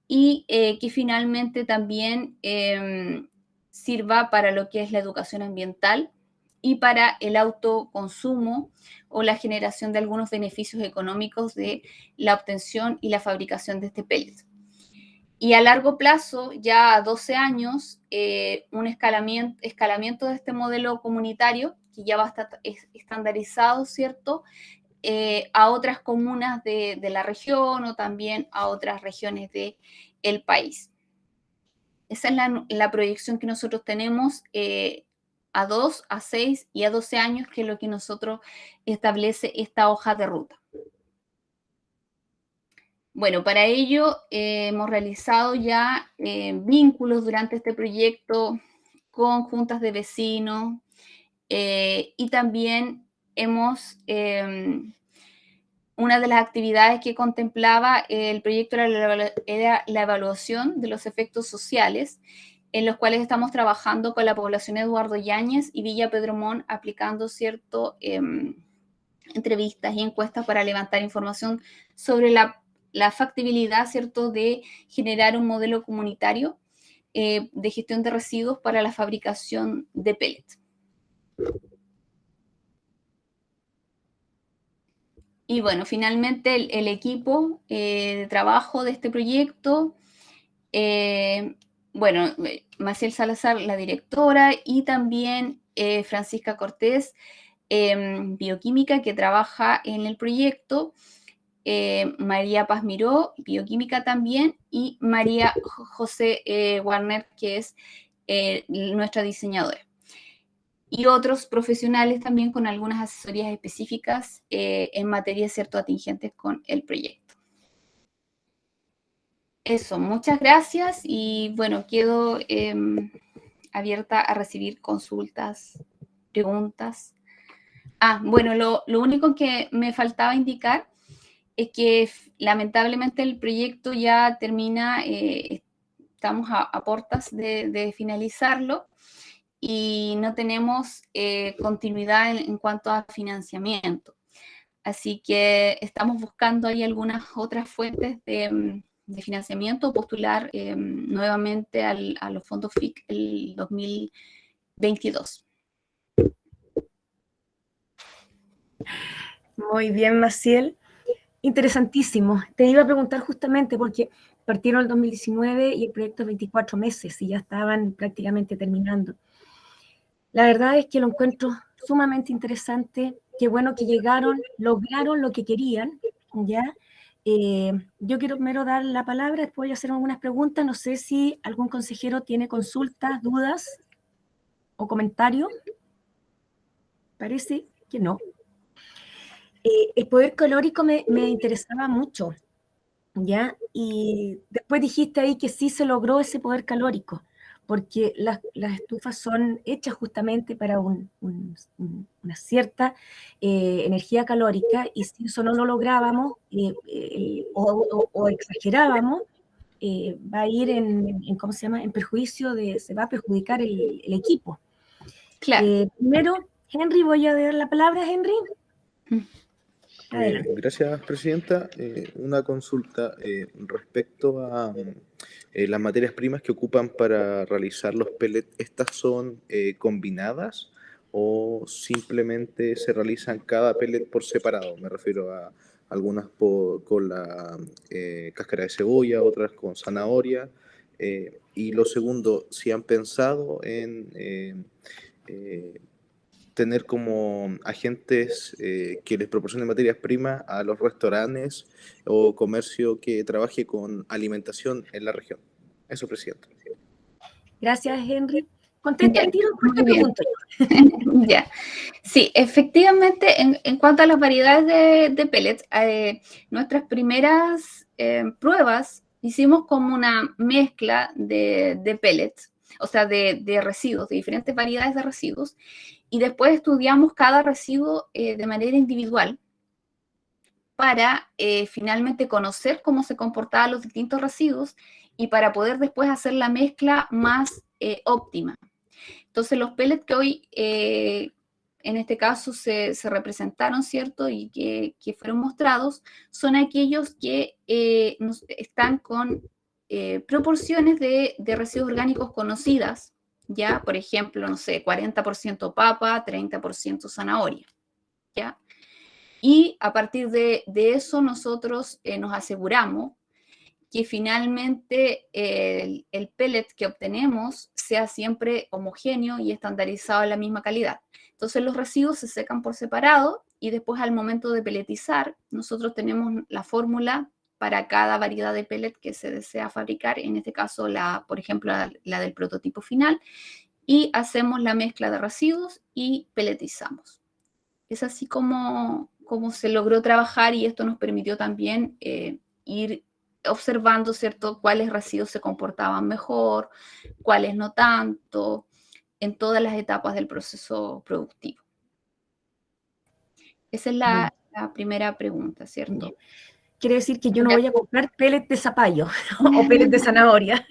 y que finalmente también sirva para lo que es la educación ambiental y para el autoconsumo o la generación de algunos beneficios económicos de la obtención y la fabricación de este pellet. Y a largo plazo, ya a 12 años, un escalamiento de este modelo comunitario, que ya va a estar estandarizado, ¿cierto?, a otras comunas de la región o también a otras regiones del país. Esa es la proyección que nosotros tenemos a 2, a 6 y a 12 años, que es lo que nosotros establece esta hoja de ruta. Bueno, para ello hemos realizado ya vínculos durante este proyecto con juntas de vecinos y también una de las actividades que contemplaba el proyecto era la evaluación de los efectos sociales, en los cuales estamos trabajando con la población Eduardo Yáñez y Villa Pedro Montt, aplicando entrevistas y encuestas para levantar información sobre la factibilidad, ¿cierto?, de generar un modelo comunitario de gestión de residuos para la fabricación de pellets. Y bueno, finalmente el equipo de trabajo de este proyecto, bueno, Maciel Salazar, la directora, y también Francisca Cortés, bioquímica, que trabaja en el proyecto, María Paz Miró, bioquímica también, y María José Warner, que es nuestra diseñadora. Y otros profesionales también con algunas asesorías específicas en materias, ¿cierto?, atingentes con el proyecto. Eso, muchas gracias, y bueno, quedo abierta a recibir consultas, preguntas. Bueno, lo único que me faltaba indicar es que lamentablemente el proyecto ya termina, estamos a puertas de finalizarlo, y no tenemos continuidad en cuanto a financiamiento. Así que estamos buscando ahí algunas otras fuentes de financiamiento, postular nuevamente a los fondos FIC el 2022. Muy bien, Maciel. Interesantísimo. Te iba a preguntar justamente porque partieron el 2019 y el proyecto es 24 meses y ya estaban prácticamente terminando. La verdad es que lo encuentro sumamente interesante. Qué bueno que llegaron, lograron lo que querían, ¿ya? Yo quiero primero dar la palabra, después voy a hacer algunas preguntas. No sé si algún consejero tiene consultas, dudas o comentarios. Parece que no. El poder calórico me interesaba mucho, ¿ya? Y después dijiste ahí que sí se logró ese poder calórico, porque las estufas son hechas justamente para una cierta energía calórica, y si eso no lo lográbamos o exagerábamos, va a ir ¿cómo se llama?, en perjuicio se va a perjudicar el equipo. Claro. Primero, Henry, voy a dar la palabra, Henry. Gracias, Presidenta. Una consulta respecto a las materias primas que ocupan para realizar los pellets. ¿Estas son combinadas o simplemente se realizan cada pellet por separado? Me refiero a algunas con la cáscara de cebolla, otras con zanahoria. Y lo segundo, si han pensado en tener como agentes que les proporcionen materias primas a los restaurantes o comercio que trabaje con alimentación en la región. Eso, Presidente. Gracias, Henry. Contesta el tiro, Muy bien. pregunto. Ya. Sí, efectivamente, en cuanto a las variedades de pellets, nuestras primeras pruebas hicimos como una mezcla de pellets, o sea, de residuos, de diferentes variedades de residuos, y después estudiamos cada residuo de manera individual para finalmente conocer cómo se comportaban los distintos residuos y para poder después hacer la mezcla más óptima. Entonces, los pellets que hoy, en este caso, se representaron, ¿cierto?, y que fueron mostrados, son aquellos que están con proporciones de residuos orgánicos conocidas, ¿ya? Por ejemplo, no sé, 40% papa, 30% zanahoria, ¿ya? Y a partir de eso nosotros nos aseguramos que finalmente el pellet que obtenemos sea siempre homogéneo y estandarizado en la misma calidad. Entonces los residuos se secan por separado y después al momento de pelletizar, nosotros tenemos la fórmula para cada variedad de pellet que se desea fabricar, en este caso, por ejemplo, la del prototipo final, y hacemos la mezcla de residuos y pelletizamos. Es así como se logró trabajar, y esto nos permitió también ir observando, ¿cierto?, cuáles residuos se comportaban mejor, cuáles no tanto, en todas las etapas del proceso productivo. Esa es la primera pregunta, ¿cierto? Quiere decir que yo no voy a comprar pellets de zapallo o pellets de zanahoria.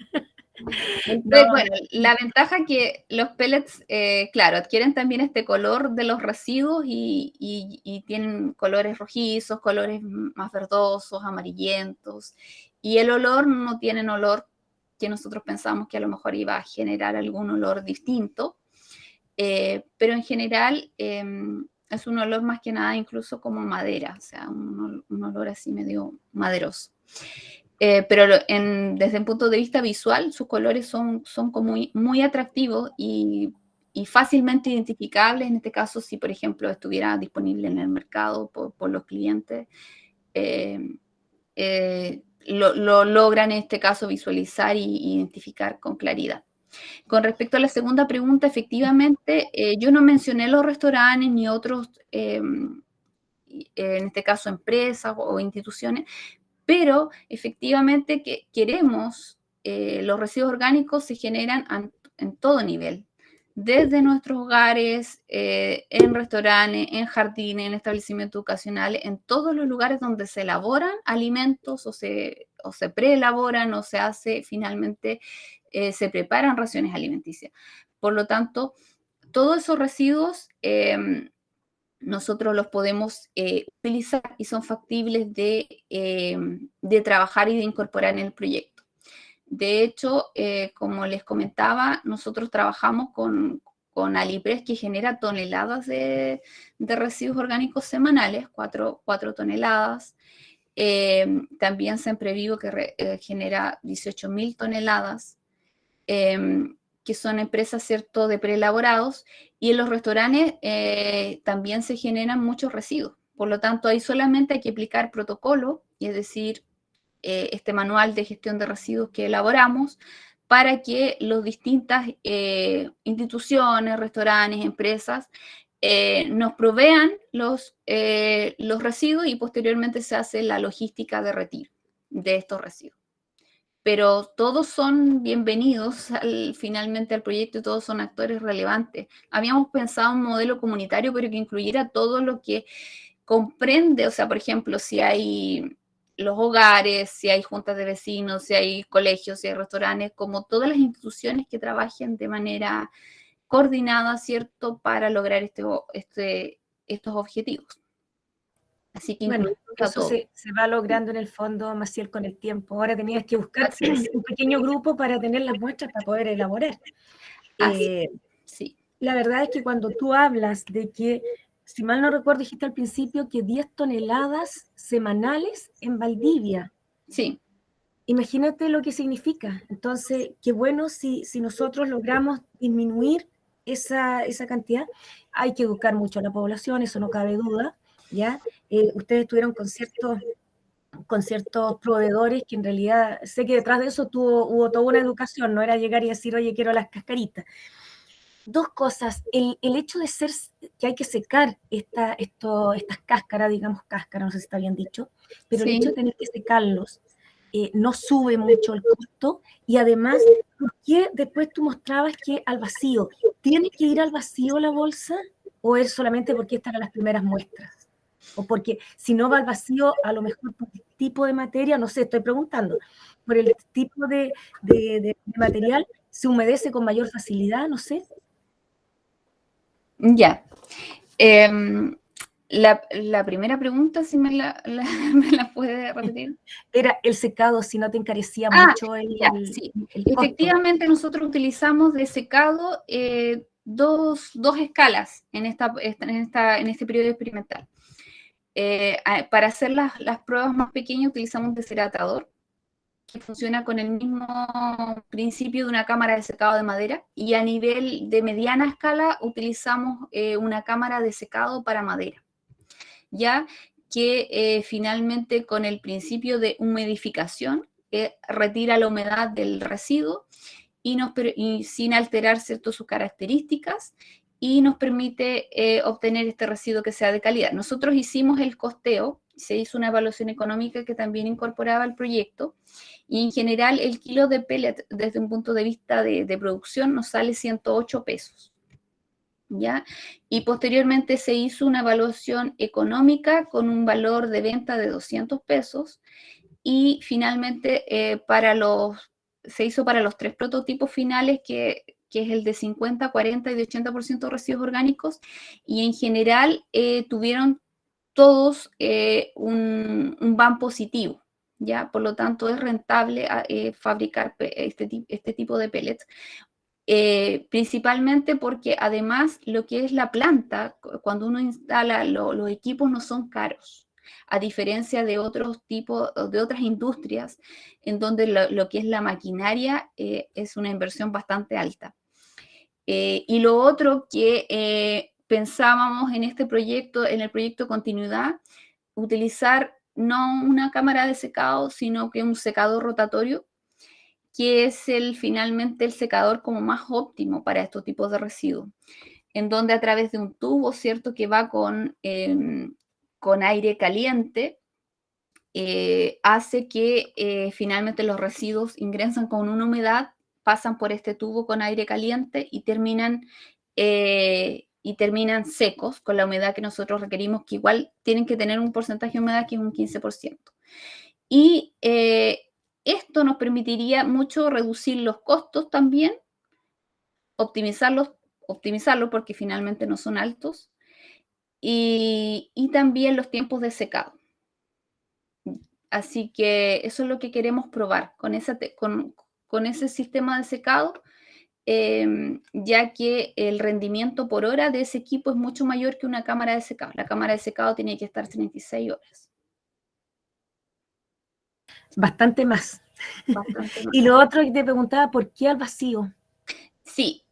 No. Bueno, la ventaja que los pellets, claro, adquieren también este color de los residuos y tienen colores rojizos, colores más verdosos, amarillentos, y el olor no tienen olor que nosotros pensamos que a lo mejor iba a generar algún olor distinto, pero en general es un olor más que nada incluso como madera, o sea, un olor así medio maderoso. Pero desde el punto de vista visual, sus colores son como muy atractivos y fácilmente identificables. En este caso, si por ejemplo estuviera disponible en el mercado por los clientes, lo logran en este caso visualizar e identificar con claridad. Con respecto a la segunda pregunta, efectivamente, yo no mencioné los restaurantes ni otros, en este caso empresas o instituciones, pero efectivamente que queremos, los residuos orgánicos se generan en todo nivel, desde nuestros hogares, en restaurantes, en jardines, en establecimientos educacionales, en todos los lugares donde se elaboran alimentos o se preelaboran o se hace finalmente, se preparan raciones alimenticias. Por lo tanto, todos esos residuos nosotros los podemos utilizar y son factibles de trabajar y de incorporar en el proyecto. De hecho, como les comentaba, nosotros trabajamos con con Alipres, que genera toneladas de residuos orgánicos semanales, 4 toneladas. También Semprevivo, que genera 18.000 toneladas, que son empresas, ¿cierto?, de preelaborados, y en los restaurantes también se generan muchos residuos. Por lo tanto, ahí solamente hay que aplicar protocolo, y es decir, este manual de gestión de residuos que elaboramos, para que las distintas instituciones, restaurantes, empresas, nos provean los residuos, y posteriormente se hace la logística de retiro de estos residuos. Pero todos son bienvenidos finalmente al proyecto, y todos son actores relevantes. Habíamos pensado un modelo comunitario, pero que incluyera todo lo que comprende, o sea, por ejemplo, si hay los hogares, si hay juntas de vecinos, si hay colegios, si hay restaurantes, como todas las instituciones que trabajen de manera coordinada, ¿cierto?, para lograr estos objetivos. Así que Bueno, incluimos a eso todos. se va logrando en el fondo, Maciel, con el tiempo. Ahora tenías que buscar un pequeño grupo para tener las muestras para poder elaborar. Sí. La verdad es que cuando tú hablas de que, si mal no recuerdo, dijiste al principio que 10 toneladas semanales en Valdivia. Sí. Imagínate lo que significa. Entonces, qué bueno si nosotros logramos disminuir esa cantidad. Hay que educar mucho a la población, eso no cabe duda, ¿ya? Ustedes estuvieron con ciertos proveedores que en realidad, sé que detrás de eso hubo toda una educación, no era llegar y decir, oye, quiero las cascaritas. Dos cosas, el hecho de ser que hay que secar estas cáscaras, digamos cáscaras, no sé si está bien dicho, pero Sí. el hecho de tener que secarlos no sube mucho el costo, y además, ¿por qué después tú mostrabas que al vacío? ¿Tiene que ir al vacío la bolsa o es solamente porque estas eran las primeras muestras? O porque si no va al vacío, a lo mejor por el tipo de materia, no sé, estoy preguntando, por el tipo de material, se humedece con mayor facilidad, no sé. Ya. La primera pregunta, si me la puede repetir. Era el secado, si no te encarecía mucho el sí. el costo. Efectivamente, nosotros utilizamos de secado dos escalas en este periodo experimental. Para hacer las pruebas más pequeñas utilizamos un deshidratador, que funciona con el mismo principio de una cámara de secado de madera, y a nivel de mediana escala utilizamos una cámara de secado para madera, ya que finalmente con el principio de humidificación retira la humedad del residuo y sin alterar, ¿cierto?, sus características, y nos permite obtener este residuo que sea de calidad. Nosotros hicimos el costeo, se hizo una evaluación económica que también incorporaba el proyecto, y en general el kilo de pellet desde un punto de vista de producción nos sale 108 pesos. ¿Ya? Y posteriormente se hizo una evaluación económica con un valor de venta de 200 pesos, y finalmente se hizo para los 3 prototipos finales, que es el de 50, 40 y de 80% de residuos orgánicos, y en general tuvieron todos un BAM positivo, ¿ya? Por lo tanto es rentable fabricar este tipo de pellets. Principalmente porque además lo que es la planta, cuando uno instala los equipos, no son caros, a diferencia de otros tipos, de otras industrias, en donde lo que es la maquinaria es una inversión bastante alta. Y lo otro que pensábamos en este proyecto, en el proyecto Continuidad, utilizar no una cámara de secado, sino que un secador rotatorio, que es finalmente el secador como más óptimo para estos tipos de residuos, en donde a través de un tubo, ¿cierto?, que va con aire caliente, hace que finalmente los residuos ingresan con una humedad, pasan por este tubo con aire caliente y terminan secos con la humedad que nosotros requerimos, que igual tienen que tener un porcentaje de humedad que es un 15%. Y esto nos permitiría mucho reducir los costos también, optimizarlos porque finalmente no son altos, y también los tiempos de secado. Así que eso es lo que queremos probar con ese sistema de secado, ya que el rendimiento por hora de ese equipo es mucho mayor que una cámara de secado. La cámara de secado tiene que estar 36 horas. Bastante más. Bastante más. Y lo otro que te preguntaba, ¿por qué al vacío? Sí,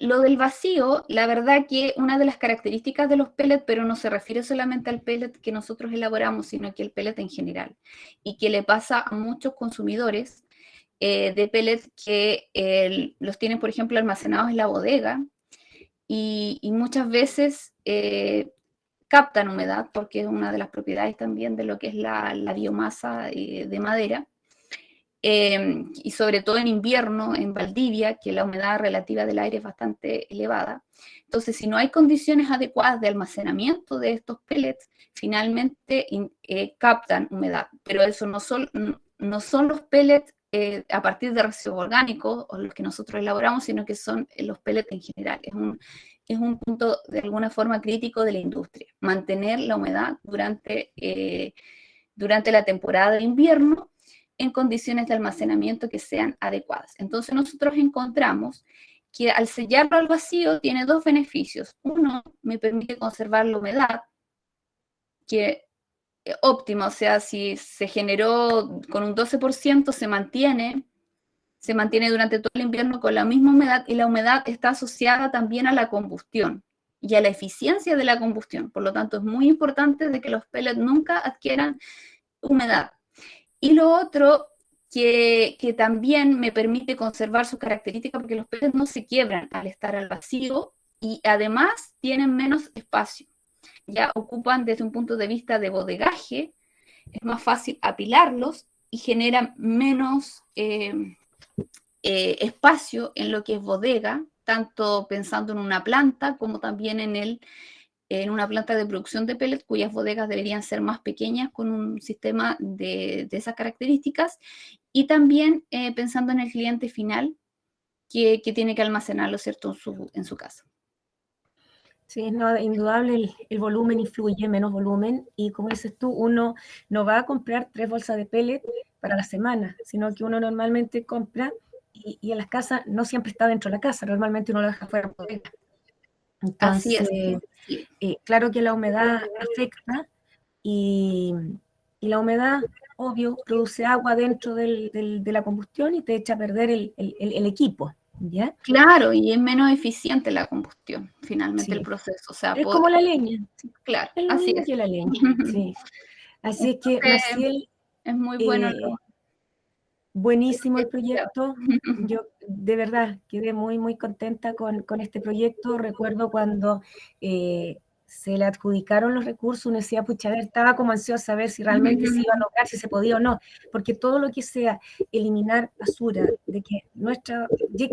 lo del vacío, la verdad que una de las características de los pellets, pero no se refiere solamente al pellet que nosotros elaboramos, sino que el pellet en general, y que le pasa a muchos consumidores de pellets que los tienen, por ejemplo, almacenados en la bodega, y muchas veces captan humedad, porque es una de las propiedades también de lo que es la biomasa de madera. Y sobre todo en invierno, en Valdivia, que la humedad relativa del aire es bastante elevada. Entonces, si no hay condiciones adecuadas de almacenamiento de estos pellets, finalmente captan humedad. Pero eso no son los pellets a partir de residuos orgánicos o los que nosotros elaboramos, sino que son los pellets en general. Es un punto de alguna forma crítico de la industria, mantener la humedad durante la temporada de invierno en condiciones de almacenamiento que sean adecuadas. Entonces nosotros encontramos que al sellarlo al vacío tiene dos beneficios. Uno, me permite conservar la humedad, que es óptima, o sea, si se generó con un 12%, se mantiene durante todo el invierno con la misma humedad, y la humedad está asociada también a la combustión y a la eficiencia de la combustión. Por lo tanto, es muy importante de que los pellets nunca adquieran humedad. Y lo otro que también me permite conservar sus características, porque los pellets no se quiebran al estar al vacío y además tienen menos espacio. Ya ocupan desde un punto de vista de bodegaje, es más fácil apilarlos y generan menos espacio en lo que es bodega, tanto pensando en una planta como también en una planta de producción de pellets, cuyas bodegas deberían ser más pequeñas con un sistema de esas características, y también pensando en el cliente final que tiene que almacenarlo, ¿cierto?, en su casa. Sí, no, indudable, el volumen influye, menos volumen, y como dices tú, uno no va a comprar 3 bolsas de pellet para la semana, sino que uno normalmente compra, y en las casas no siempre está dentro de la casa, normalmente uno lo deja fuera de la bodega. Así es. Entonces, claro que la humedad afecta, y la humedad, obvio, produce agua dentro de la combustión y te echa a perder el equipo, ¿ya? Claro, y es menos eficiente la combustión, finalmente, Sí. el proceso. O sea, Es como la leña. claro, Es lo así mismo es. que la leña, sí. Así es que, Entonces, Maciel, es muy bueno buenísimo el proyecto. Yo de verdad quedé muy, muy contenta con este proyecto. Recuerdo cuando se le adjudicaron los recursos, uno decía, pucha, a ver, estaba como ansiosa a ver si realmente se iba a lograr, si se podía o no, porque todo lo que sea eliminar basura, de que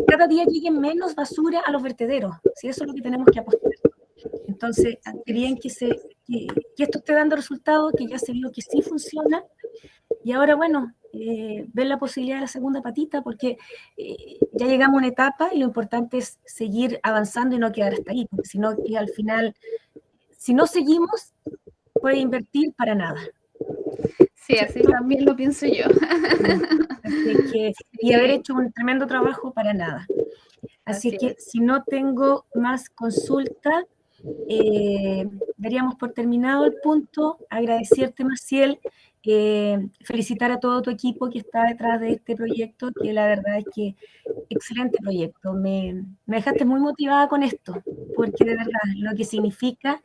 cada día llegue menos basura a los vertederos, si eso es lo que tenemos que apostar. Entonces, querían que esto esté dando resultados, que ya se vio que sí funciona, y ahora, bueno, ver la posibilidad de la segunda patita, porque ya llegamos a una etapa y lo importante es seguir avanzando y no quedar hasta ahí, porque si no, al final, si no seguimos, puede invertir para nada. Sí, así también lo pienso yo. Así que, y haber hecho un tremendo trabajo para nada. Así que, si no tengo más consulta, daríamos por terminado el punto. Agradecerte, Maciel, felicitar a todo tu equipo que está detrás de este proyecto, que la verdad es que excelente proyecto. Me dejaste muy motivada con esto, porque de verdad lo que significa,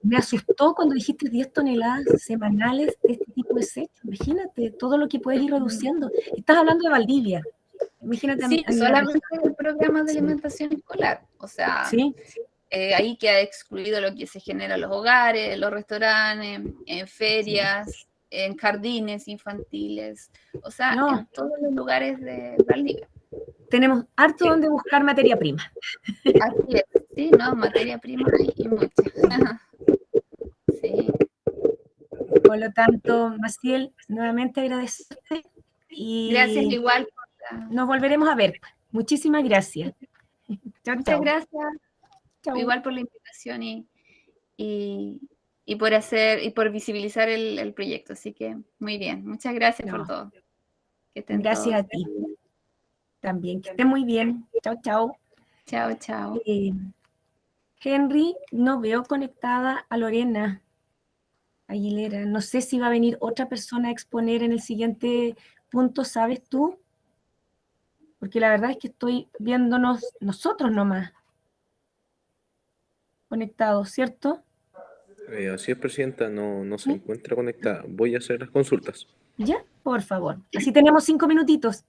me asustó cuando dijiste 10 toneladas semanales de este tipo de desechos. Imagínate todo lo que puedes ir reduciendo. Estás hablando de Valdivia. Imagínate. Sí, solamente el programa de alimentación escolar. O sea, ¿sí? Ahí queda excluido lo que se genera en los hogares, en los restaurantes, en ferias, en jardines infantiles, o sea, en todos los lugares de Valdivia. Tenemos harto donde buscar materia prima. Así es, sí, no, materia prima y mucha. Sí. Por lo tanto, Maciel, nuevamente agradecerte. Y gracias igual. Nos volveremos a ver. Muchísimas gracias. Chao, Muchas chao. gracias. Chao. Igual por la invitación y por visibilizar el proyecto. Así que muy bien. Muchas gracias por todo. Que estén gracias todos. A ti. También, que esté muy bien. Chao, chao. Chao, chao. Henry, no veo conectada a Lorena Aguilera. No sé si va a venir otra persona a exponer en el siguiente punto, ¿sabes tú? Porque la verdad es que estoy viéndonos nosotros nomás conectados, ¿cierto? Así es, presidenta, no se encuentra conectada. Voy a hacer las consultas. Ya, por favor. Así tenemos 5 minutitos.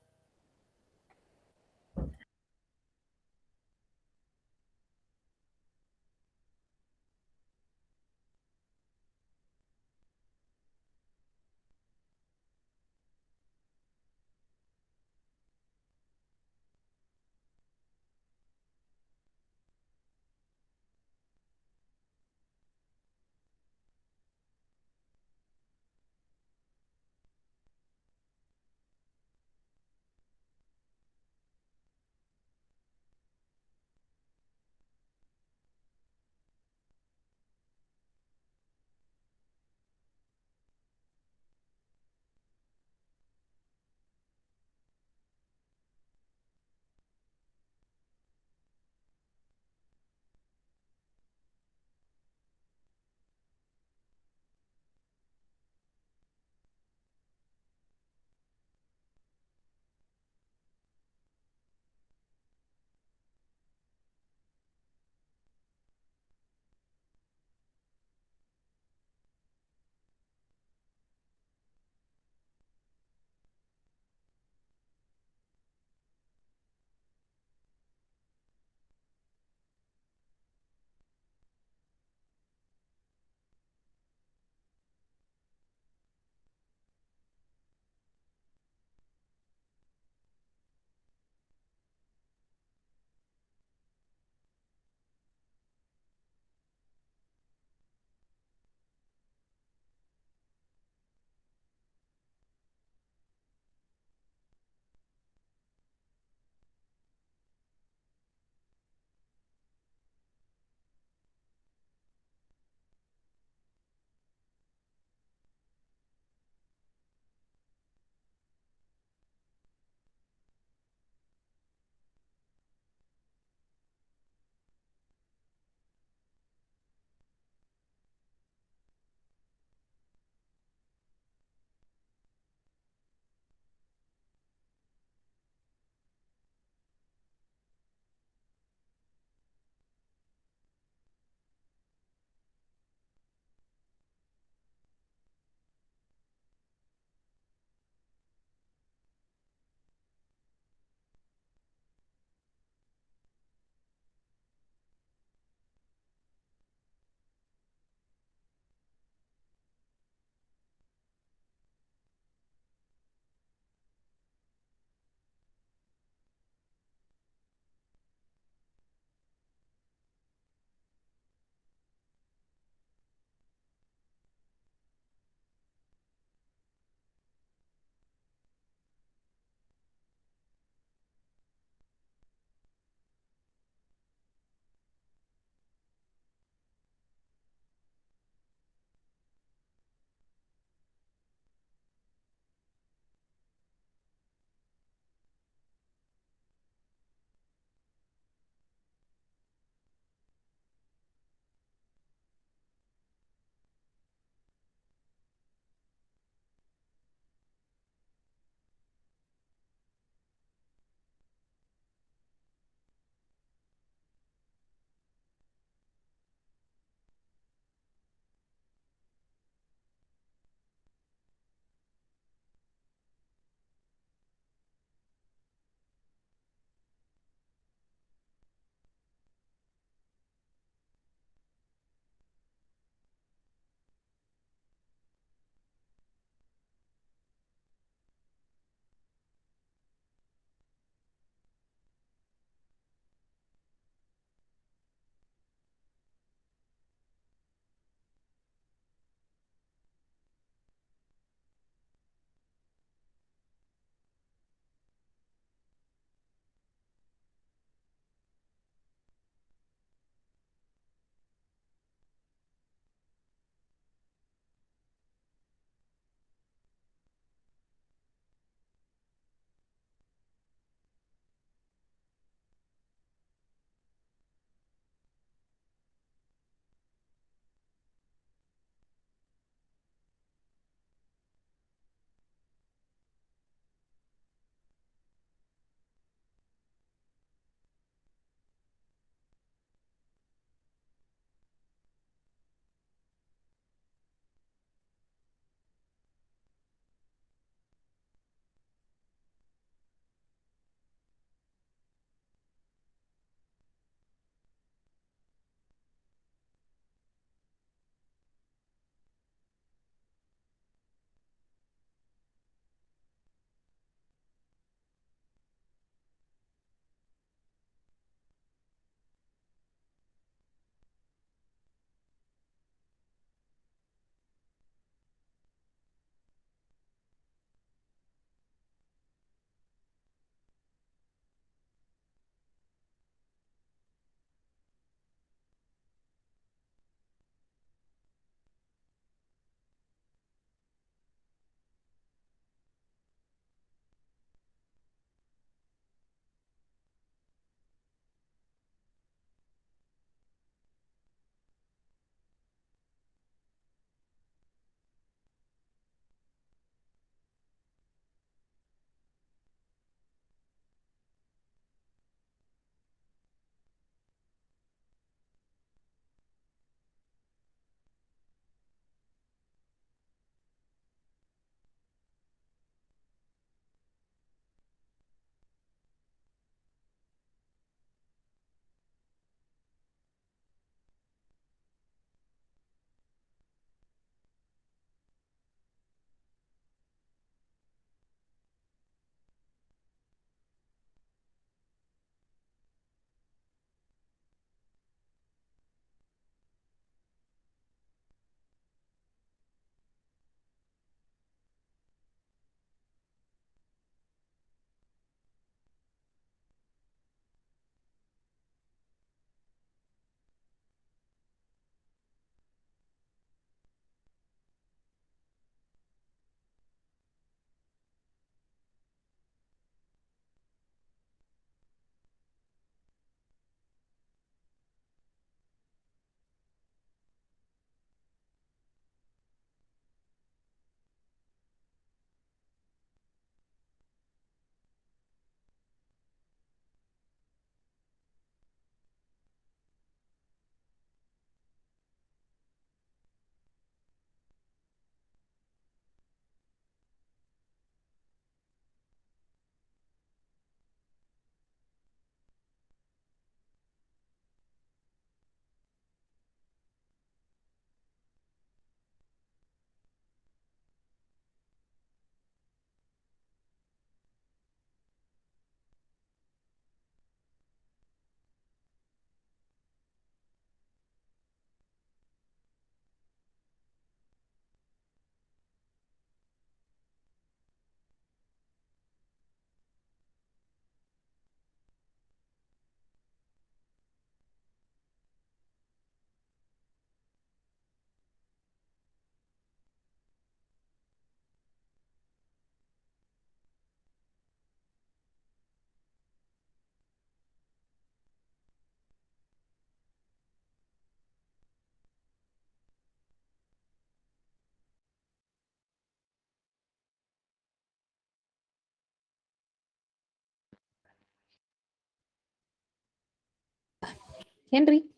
Henry.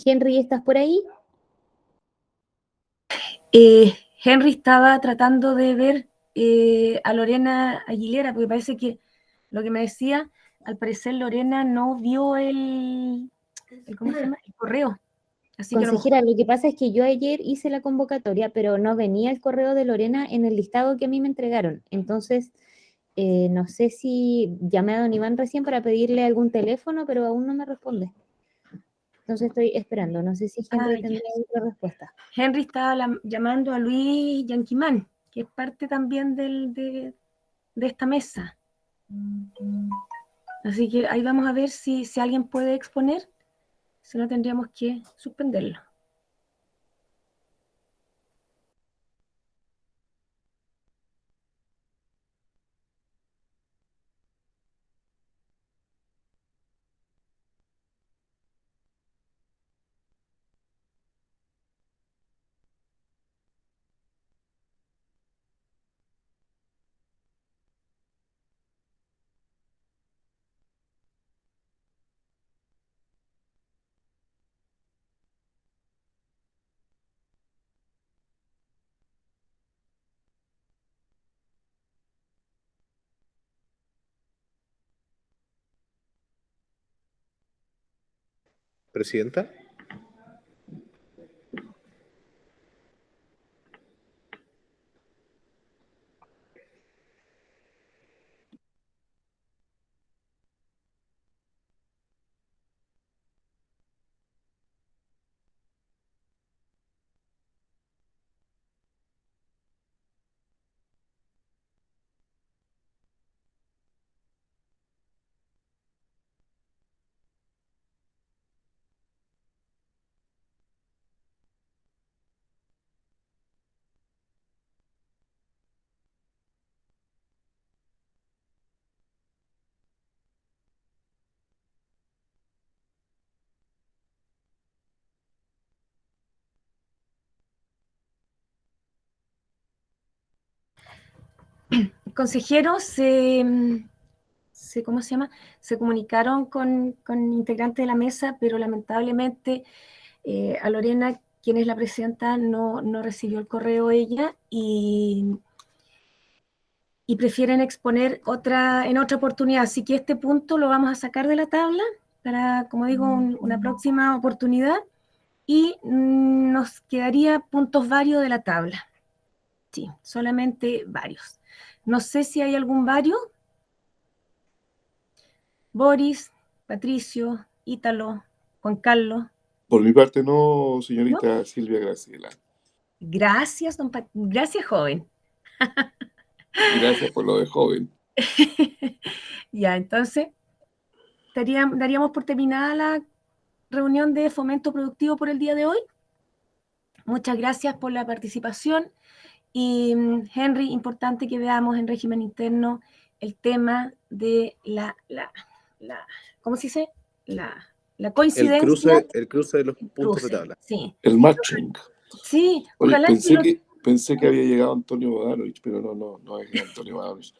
Henry, ¿estás por ahí? Henry estaba tratando de ver a Lorena Aguilera, porque parece que lo que me decía, al parecer Lorena no vio ¿cómo se llama? El correo. Así que Consejera, lo que pasa es que yo ayer hice la convocatoria, pero no venía el correo de Lorena en el listado que a mí me entregaron. Entonces, no sé si llamé a don Iván recién para pedirle algún teléfono, pero aún no me responde. Entonces estoy esperando. No sé si Henry tendría otra respuesta. Henry estaba llamando a Luis Yanquimán, que es parte también de esta mesa. Así que ahí vamos a ver si alguien puede exponer. Si no, tendríamos que suspenderlo. Presidenta. Consejeros ¿cómo se llama? Se comunicaron con integrantes de la mesa, pero lamentablemente a Lorena, quien es la presidenta, no recibió el correo ella y prefieren exponer en otra oportunidad. Así que este punto lo vamos a sacar de la tabla para, como digo, una próxima oportunidad y nos quedaría puntos varios de la tabla. Sí, solamente varios. No sé si hay algún vario. Boris, Patricio, Ítalo, Juan Carlos. Por mi parte no, señorita Silvia Graciela. Gracias, gracias, joven. Gracias por lo de joven. Ya, entonces, daríamos por terminada la reunión de fomento productivo por el día de hoy. Muchas gracias por la participación. Y Henry, importante que veamos en régimen interno el tema de ¿cómo se dice? La coincidencia. El cruce de los puntos de tabla. Sí. El matching. Sí, oye, ojalá pensé que había llegado Antonio Bodanovich, pero no es Antonio Bodanovich.